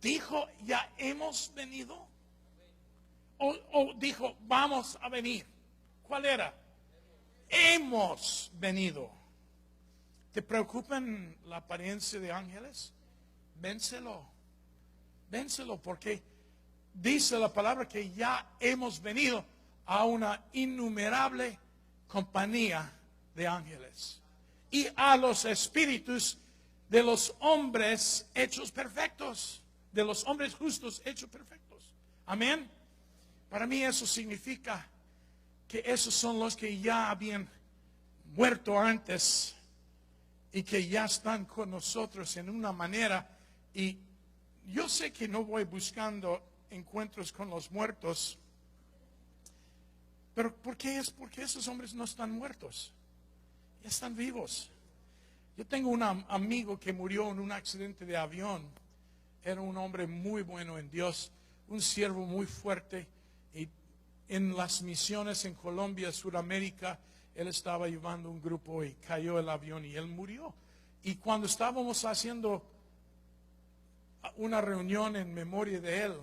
Dijo, ya hemos venido. O dijo, vamos a venir. ¿Cuál era? Hemos venido. ¿Te preocupan la apariencia de ángeles? Vénselo. Vénselo, porque dice la palabra que ya hemos venido a una innumerable compañía de ángeles y a los espíritus de los hombres hechos perfectos, de los hombres justos hechos perfectos. Amén. Para mí eso significa que esos son los que ya habían muerto antes y que ya están con nosotros en una manera. Y yo sé que no voy buscando encuentros con los muertos. Pero ¿por qué es? Porque esos hombres no están muertos, ya están vivos. Yo tengo un amigo que murió en un accidente de avión. Era un hombre muy bueno en Dios, un siervo muy fuerte. Y en las misiones en Colombia, Sudamérica, él estaba llevando un grupo y cayó el avión y él murió. Y cuando estábamos haciendo una reunión en memoria de él,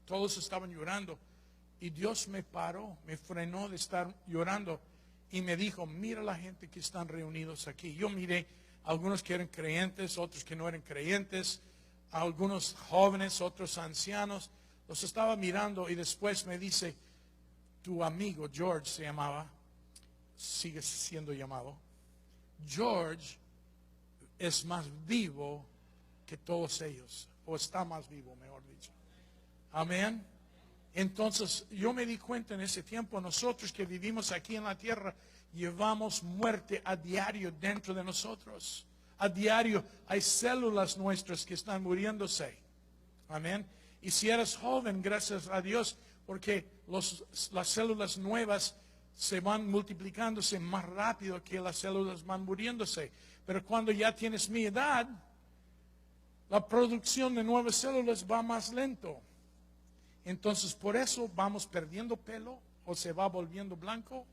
todos estaban llorando. Y Dios me paró, me frenó de estar llorando y me dijo, mira la gente que están reunidos aquí. Yo miré algunos que eran creyentes, otros que no eran creyentes, a algunos jóvenes, otros ancianos. Los estaba mirando y después me dice, tu amigo George se llamaba, sigue siendo llamado, George es más vivo que todos ellos, o está más vivo, mejor dicho. Amén. Entonces yo me di cuenta en ese tiempo, nosotros que vivimos aquí en la tierra, llevamos muerte a diario dentro de nosotros. A diario hay células nuestras que están muriéndose. Amén. Y si eres joven, gracias a Dios, porque las células nuevas se van multiplicándose más rápido que las células van muriéndose. Pero cuando ya tienes mi edad, la producción de nuevas células va más lento. Entonces por eso vamos perdiendo pelo o se va volviendo blanco.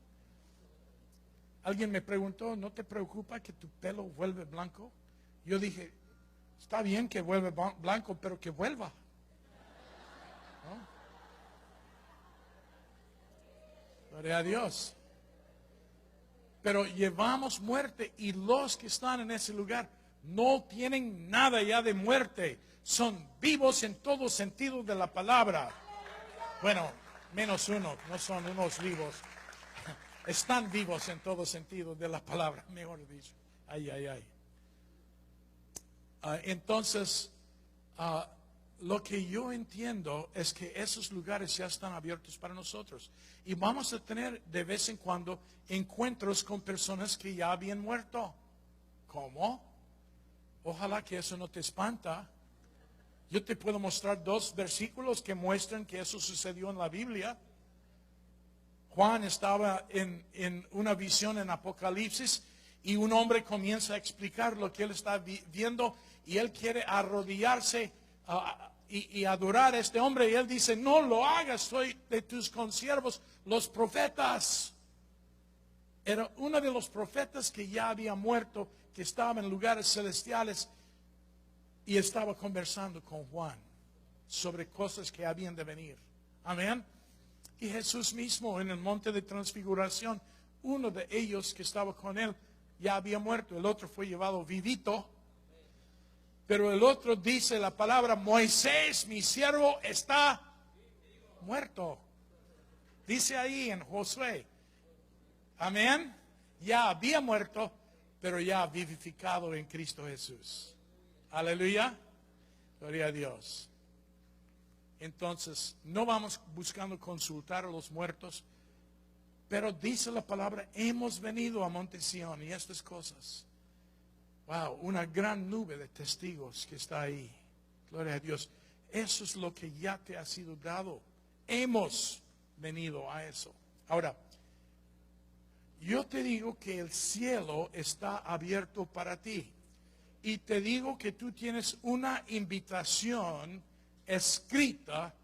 Alguien me preguntó, ¿no te preocupa que tu pelo vuelve blanco? Yo dije, está bien que vuelva blanco, pero que vuelva. ¿No? Gloria a Dios. Pero llevamos muerte y los que están en ese lugar no tienen nada ya de muerte. Son vivos en todo sentido de la palabra. Bueno, menos uno, no son unos vivos. Están vivos en todo sentido de la palabra, mejor dicho. Ay, ay, ay. Entonces, lo que yo entiendo es que esos lugares ya están abiertos para nosotros. Y vamos a tener de vez en cuando encuentros con personas que ya habían muerto. ¿Cómo? Ojalá que eso no te espanta. Yo te puedo mostrar 2 versículos que muestran que eso sucedió en la Biblia. Juan estaba en una visión en Apocalipsis y un hombre comienza a explicar lo que él está viendo y él quiere arrodillarse y adorar a este hombre y él dice, no lo hagas, soy de tus consiervos, los profetas. Era uno de los profetas que ya había muerto, que estaba en lugares celestiales y estaba conversando con Juan sobre cosas que habían de venir. Amén. Y Jesús mismo en el monte de transfiguración, uno de ellos que estaba con él ya había muerto, el otro fue llevado vivito. Pero el otro dice la palabra, Moisés, mi siervo, está muerto. Dice ahí en Josué. Amén. Ya había muerto, pero ya vivificado en Cristo Jesús. Aleluya. Gloria a Dios. Entonces, no vamos buscando consultar a los muertos, pero dice la palabra, hemos venido a Monte Sión y estas cosas. Wow, una gran nube de testigos que está ahí. Gloria a Dios. Eso es lo que ya te ha sido dado. Hemos venido a eso. Ahora, yo te digo que el cielo está abierto para ti. Y te digo que tú tienes una invitación escrita,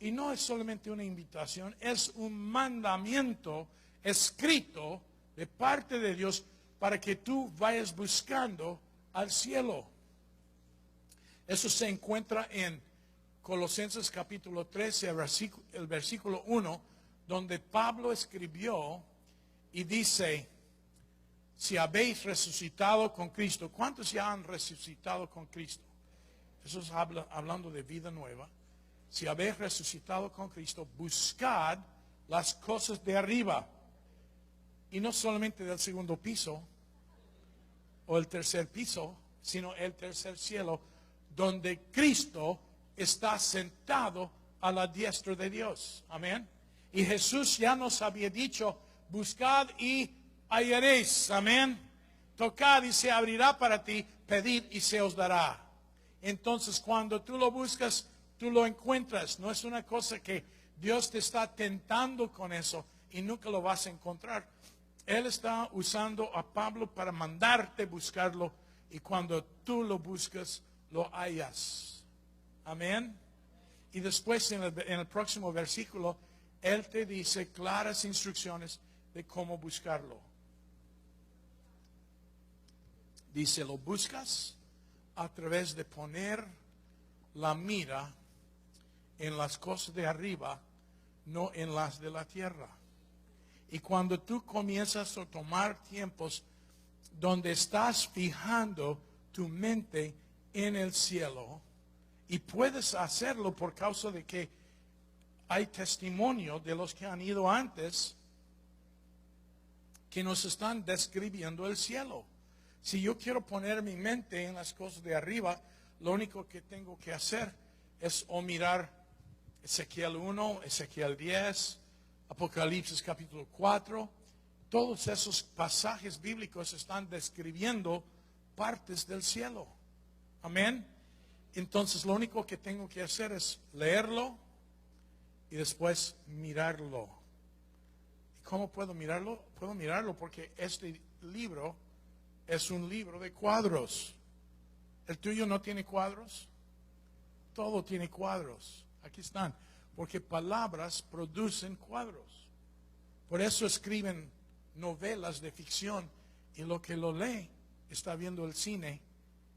y no es solamente una invitación, es un mandamiento escrito de parte de Dios para que tú vayas buscando al cielo. Eso se encuentra en Colosenses capítulo 13, el versículo 1, donde Pablo escribió y dice, si habéis resucitado con Cristo, ¿cuántos ya han resucitado con Cristo? Eso es hablando de vida nueva. Si habéis resucitado con Cristo, buscad las cosas de arriba. Y no solamente del segundo piso o el tercer piso, sino el tercer cielo, donde Cristo está sentado a la diestra de Dios. Amén. Y Jesús ya nos había dicho, buscad y hallaréis. Amén. Tocad y se abrirá para ti, pedid y se os dará. Entonces cuando tú lo buscas, tú lo encuentras. No es una cosa que Dios te está tentando con eso y nunca lo vas a encontrar. Él está usando a Pablo para mandarte buscarlo y cuando tú lo buscas, lo hallas. Amén. Y después en el próximo versículo, Él te dice claras instrucciones de cómo buscarlo. Dice, lo buscas a través de poner la mira en las cosas de arriba, no en las de la tierra. Y cuando tú comienzas a tomar tiempos donde estás fijando tu mente en el cielo, Y puedes hacerlo por causa de que hay testimonio de los que han ido antes que nos están describiendo el cielo. Si yo quiero poner mi mente en las cosas de arriba, lo único que tengo que hacer es o mirar Ezequiel 1, Ezequiel 10, Apocalipsis capítulo 4. Todos esos pasajes bíblicos están describiendo partes del cielo. Amén. Entonces lo único que tengo que hacer es leerlo y después mirarlo. ¿Y cómo puedo mirarlo? Puedo mirarlo porque este libro es un libro de cuadros. ¿El tuyo no tiene cuadros? Todo tiene cuadros. Aquí están. Porque palabras producen cuadros. Por eso escriben novelas de ficción y lo que lo lee está viendo el cine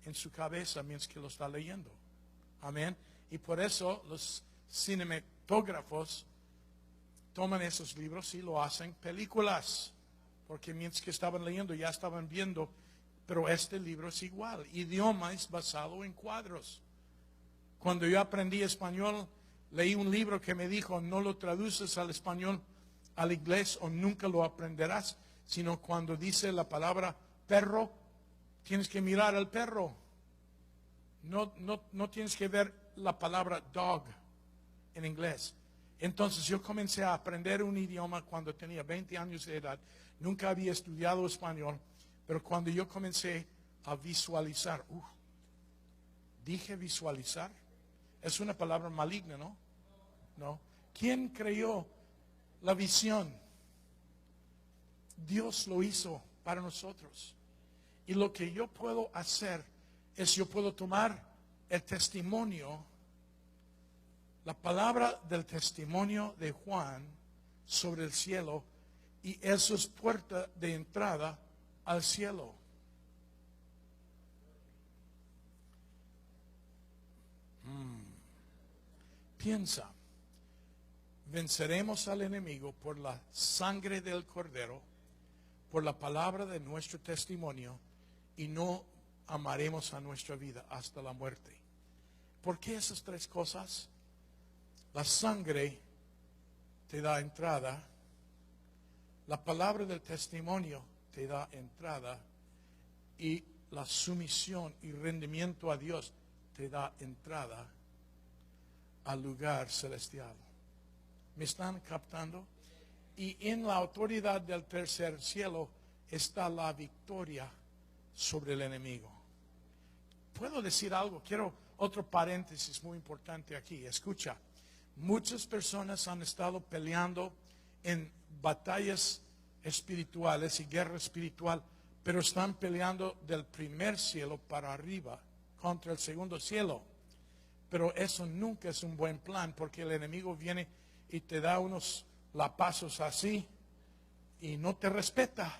en su cabeza mientras que lo está leyendo. Amén. Y por eso los cinematógrafos toman esos libros y lo hacen películas. Porque mientras que estaban leyendo ya estaban viendo. Pero este libro es igual. Idioma es basado en cuadros. Cuando yo aprendí español, leí un libro que me dijo, no lo traduces al español, al inglés, o nunca lo aprenderás, sino cuando dice la palabra perro, tienes que mirar al perro. No tienes que ver la palabra dog en inglés. Entonces yo comencé a aprender un idioma cuando tenía 20 años de edad. Nunca había estudiado español, pero cuando yo comencé a visualizar, dije visualizar, es una palabra maligna, ¿no? No. ¿Quién creó la visión? Dios lo hizo para nosotros. Y lo que yo puedo hacer es yo puedo tomar el testimonio, la palabra del testimonio de Juan sobre el cielo, y eso es puerta de entrada al cielo. Piensa, venceremos al enemigo por la sangre del Cordero, por la palabra de nuestro testimonio, y no amaremos a nuestra vida hasta la muerte. ¿Por qué esas tres cosas? La sangre te da entrada, la palabra del testimonio te da entrada, y la sumisión y rendimiento a Dios te da entrada al lugar celestial. ¿Me están captando? Y en la autoridad del tercer cielo está la victoria sobre el enemigo. ¿Puedo decir algo? Quiero otro paréntesis muy importante aquí. Escucha, muchas personas han estado peleando en batallas espirituales y guerra espiritual, pero están peleando del primer cielo para arriba contra el segundo cielo. Pero eso nunca es un buen plan, porque el enemigo viene y te da unos lapazos así y no te respeta,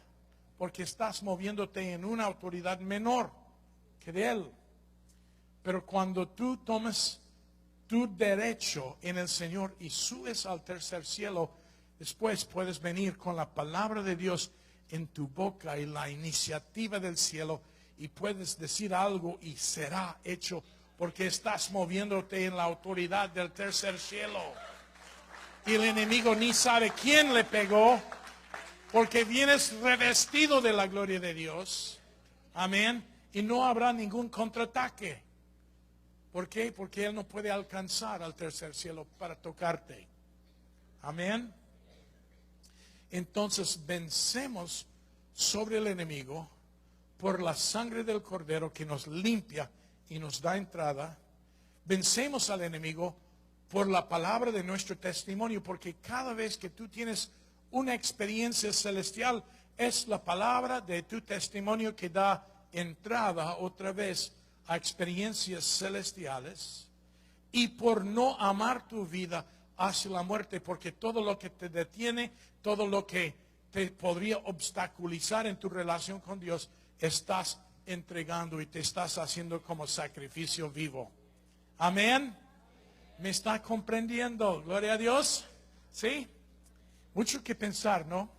porque estás moviéndote en una autoridad menor que de él. Pero cuando tú tomas tu derecho en el Señor y subes al tercer cielo, después puedes venir con la palabra de Dios en tu boca y la iniciativa del cielo, y puedes decir algo y será hecho, porque estás moviéndote en la autoridad del tercer cielo. Y el enemigo ni sabe quién le pegó, porque vienes revestido de la gloria de Dios. Amén. Y no habrá ningún contraataque. ¿Por qué? Porque él no puede alcanzar al tercer cielo para tocarte. Amén. Entonces vencemos sobre el enemigo por la sangre del Cordero que nos limpia y nos da entrada. Vencemos al enemigo por la palabra de nuestro testimonio, porque cada vez que tú tienes una experiencia celestial, es la palabra de tu testimonio que da entrada otra vez a experiencias celestiales. Y por no amar tu vida hacia la muerte, porque todo lo que te detiene, todo lo que te podría obstaculizar en tu relación con Dios, estás entregando y te estás haciendo como sacrificio vivo. Amén. ¿Me está comprendiendo? Gloria a Dios. ¿Sí? Mucho que pensar, ¿no?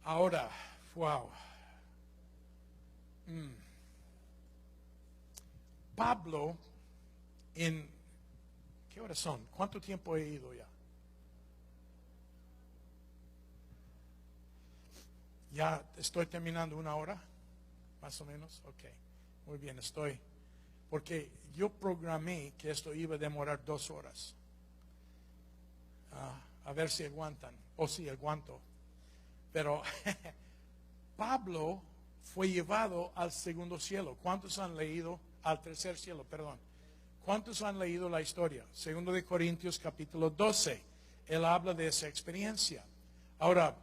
Ahora, wow. Pablo, ¿qué horas son? ¿Cuánto tiempo he ido ya? Ya estoy terminando 1 hora, más o menos. Ok, muy bien, porque yo programé que esto iba a demorar 2 horas. A ver si aguantan, o si aguanto. Pero Pablo fue llevado al segundo cielo. ¿Cuántos han leído? Al tercer cielo, perdón. ¿Cuántos han leído la historia? Segundo de Corintios capítulo 12. Él habla de esa experiencia. Ahora,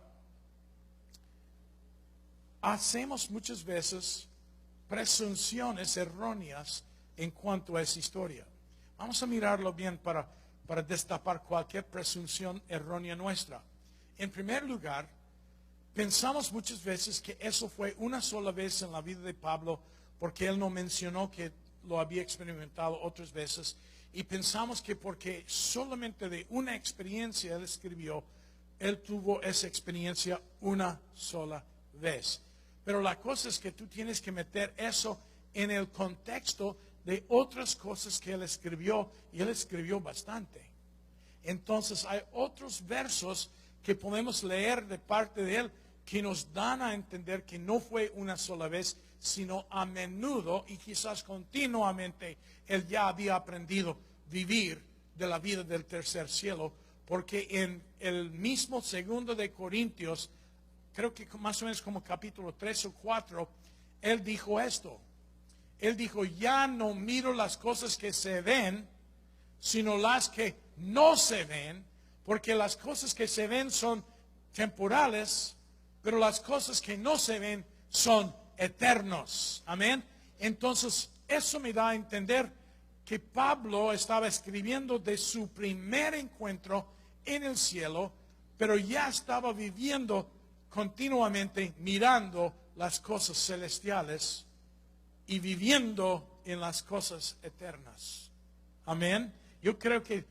hacemos muchas veces presunciones erróneas en cuanto a esa historia. Vamos a mirarlo bien para destapar cualquier presunción errónea nuestra. En primer lugar, pensamos muchas veces que eso fue una sola vez en la vida de Pablo, porque él no mencionó que lo había experimentado otras veces, y pensamos que porque solamente de una experiencia él escribió, él tuvo esa experiencia una sola vez. Pero la cosa es que tú tienes que meter eso en el contexto de otras cosas que él escribió, y él escribió bastante. Entonces hay otros versos que podemos leer de parte de él que nos dan a entender que no fue una sola vez, sino a menudo y quizás continuamente él ya había aprendido a vivir de la vida del tercer cielo, porque en el mismo segundo de Corintios, creo que más o menos como capítulo 3 o 4, él dijo esto. Él dijo, ya no miro las cosas que se ven, sino las que no se ven, porque las cosas que se ven son temporales, pero las cosas que no se ven son eternos. Amén. Entonces, eso me da a entender que Pablo estaba escribiendo de su primer encuentro en el cielo, pero ya estaba viviendo continuamente, mirando las cosas celestiales y viviendo en las cosas eternas. Amén. Yo creo que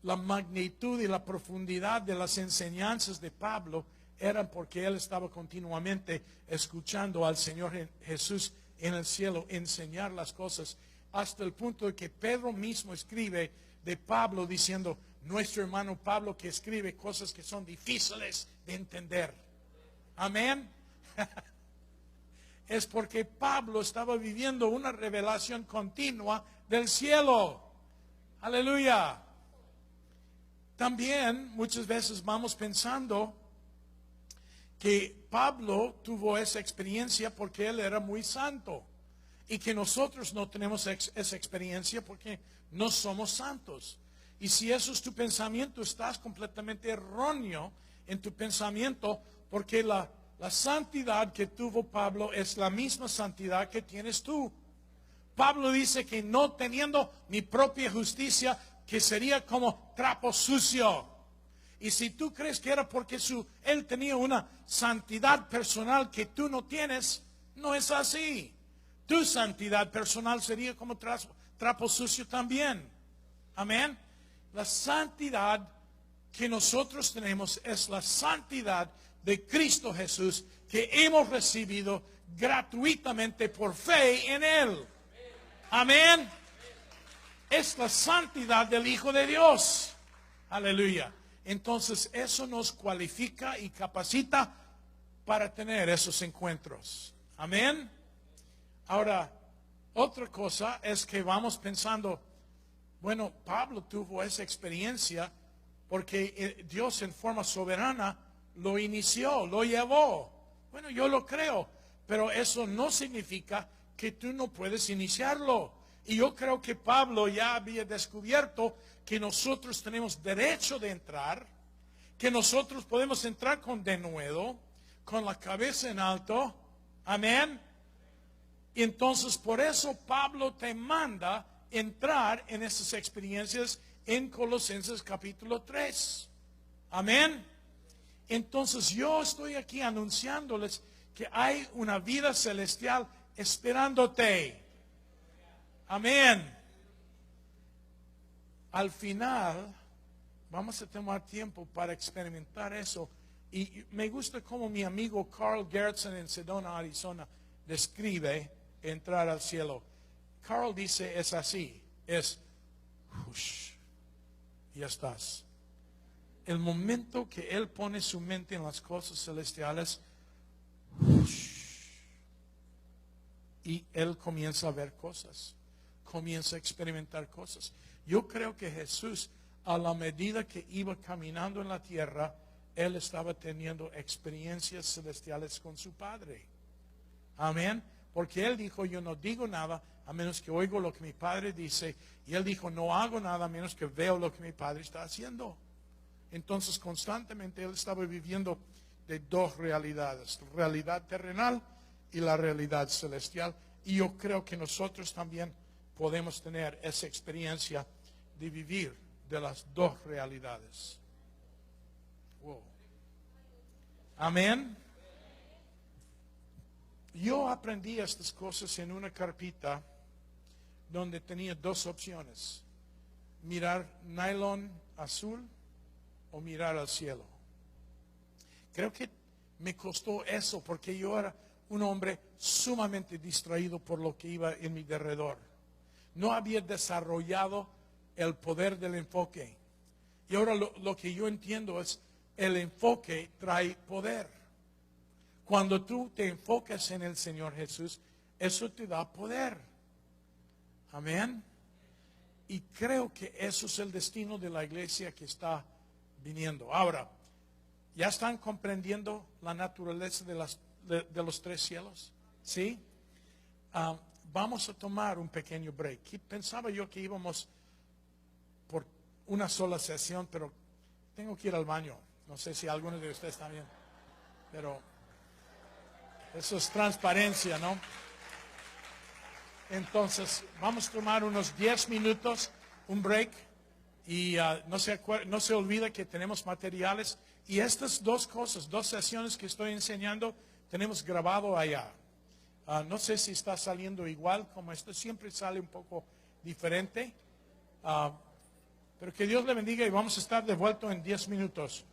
la magnitud y la profundidad de las enseñanzas de Pablo eran porque él estaba continuamente escuchando al Señor Jesús en el cielo enseñar las cosas, hasta el punto de que Pedro mismo escribe de Pablo diciendo, nuestro hermano Pablo que escribe cosas que son difíciles de entender. Amén. Es porque Pablo estaba viviendo una revelación continua del cielo. Aleluya. También muchas veces vamos pensando que Pablo tuvo esa experiencia porque él era muy santo, y que nosotros no tenemos esa experiencia porque no somos santos. Y si eso es tu pensamiento, estás completamente erróneo en tu pensamiento, porque la santidad que tuvo Pablo es la misma santidad que tienes tú. Pablo dice que no teniendo mi propia justicia, que sería como trapo sucio. Y si tú crees que era porque él tenía una santidad personal que tú no tienes, no es así. Tu santidad personal sería como trapo sucio también. Amén. La santidad que nosotros tenemos es la santidad de Cristo Jesús, que hemos recibido gratuitamente por fe en Él. Amén. Es la santidad del Hijo de Dios. Aleluya. Entonces eso nos cualifica y capacita para tener esos encuentros. Amén. Ahora, otra cosa es que vamos pensando, bueno, Pablo tuvo esa experiencia porque Dios en forma soberana lo inició, lo llevó. Bueno, yo lo creo, pero eso no significa que tú no puedes iniciarlo. Y yo creo que Pablo ya había descubierto que nosotros tenemos derecho de entrar, que nosotros podemos entrar con denuedo, con la cabeza en alto. Amén. Y entonces por eso Pablo te manda entrar en esas experiencias en Colosenses capítulo 3. Amén. Entonces yo estoy aquí anunciándoles que hay una vida celestial esperándote. Amén. Al final vamos a tomar tiempo para experimentar eso. Y me gusta como mi amigo Carl Gerritsen en Sedona, Arizona, describe entrar al cielo. Carl dice es así, es, ush, ya estás. El momento que él pone su mente en las cosas celestiales, y él comienza a ver cosas, comienza a experimentar cosas. Yo creo que Jesús, a la medida que iba caminando en la tierra, él estaba teniendo experiencias celestiales con su Padre. Amén. Porque él dijo, yo no digo nada a menos que oigo lo que mi Padre dice. Y él dijo, no hago nada a menos que veo lo que mi Padre está haciendo. Entonces constantemente él estaba viviendo de dos realidades, la realidad terrenal y la realidad celestial. Y yo creo que nosotros también podemos tener esa experiencia de vivir de las dos realidades. Wow. Amén. Yo aprendí estas cosas en una carpita donde tenía dos opciones: mirar nylon azul o mirar al cielo. Creo que me costó eso porque yo era un hombre sumamente distraído por lo que iba en mi derredor. No había desarrollado el poder del enfoque. Y ahora lo que yo entiendo es, el enfoque trae poder. Cuando tú te enfocas en el Señor Jesús, eso te da poder. Amén. Y creo que eso es el destino de la iglesia que está viniendo. Ahora, ¿ya están comprendiendo la naturaleza de los tres cielos? ¿Sí? Vamos a tomar un pequeño break. Pensaba yo que íbamos por una sola sesión, pero tengo que ir al baño. No sé si alguno de ustedes también. Pero eso es transparencia, ¿no? Entonces, vamos a tomar unos 10 minutos, un break. Y no se olvide que tenemos materiales. Y estas dos cosas, dos sesiones que estoy enseñando, tenemos grabado allá. No sé si está saliendo igual como esto. Siempre sale un poco diferente. Pero que Dios le bendiga y vamos a estar de vuelta en 10 minutos.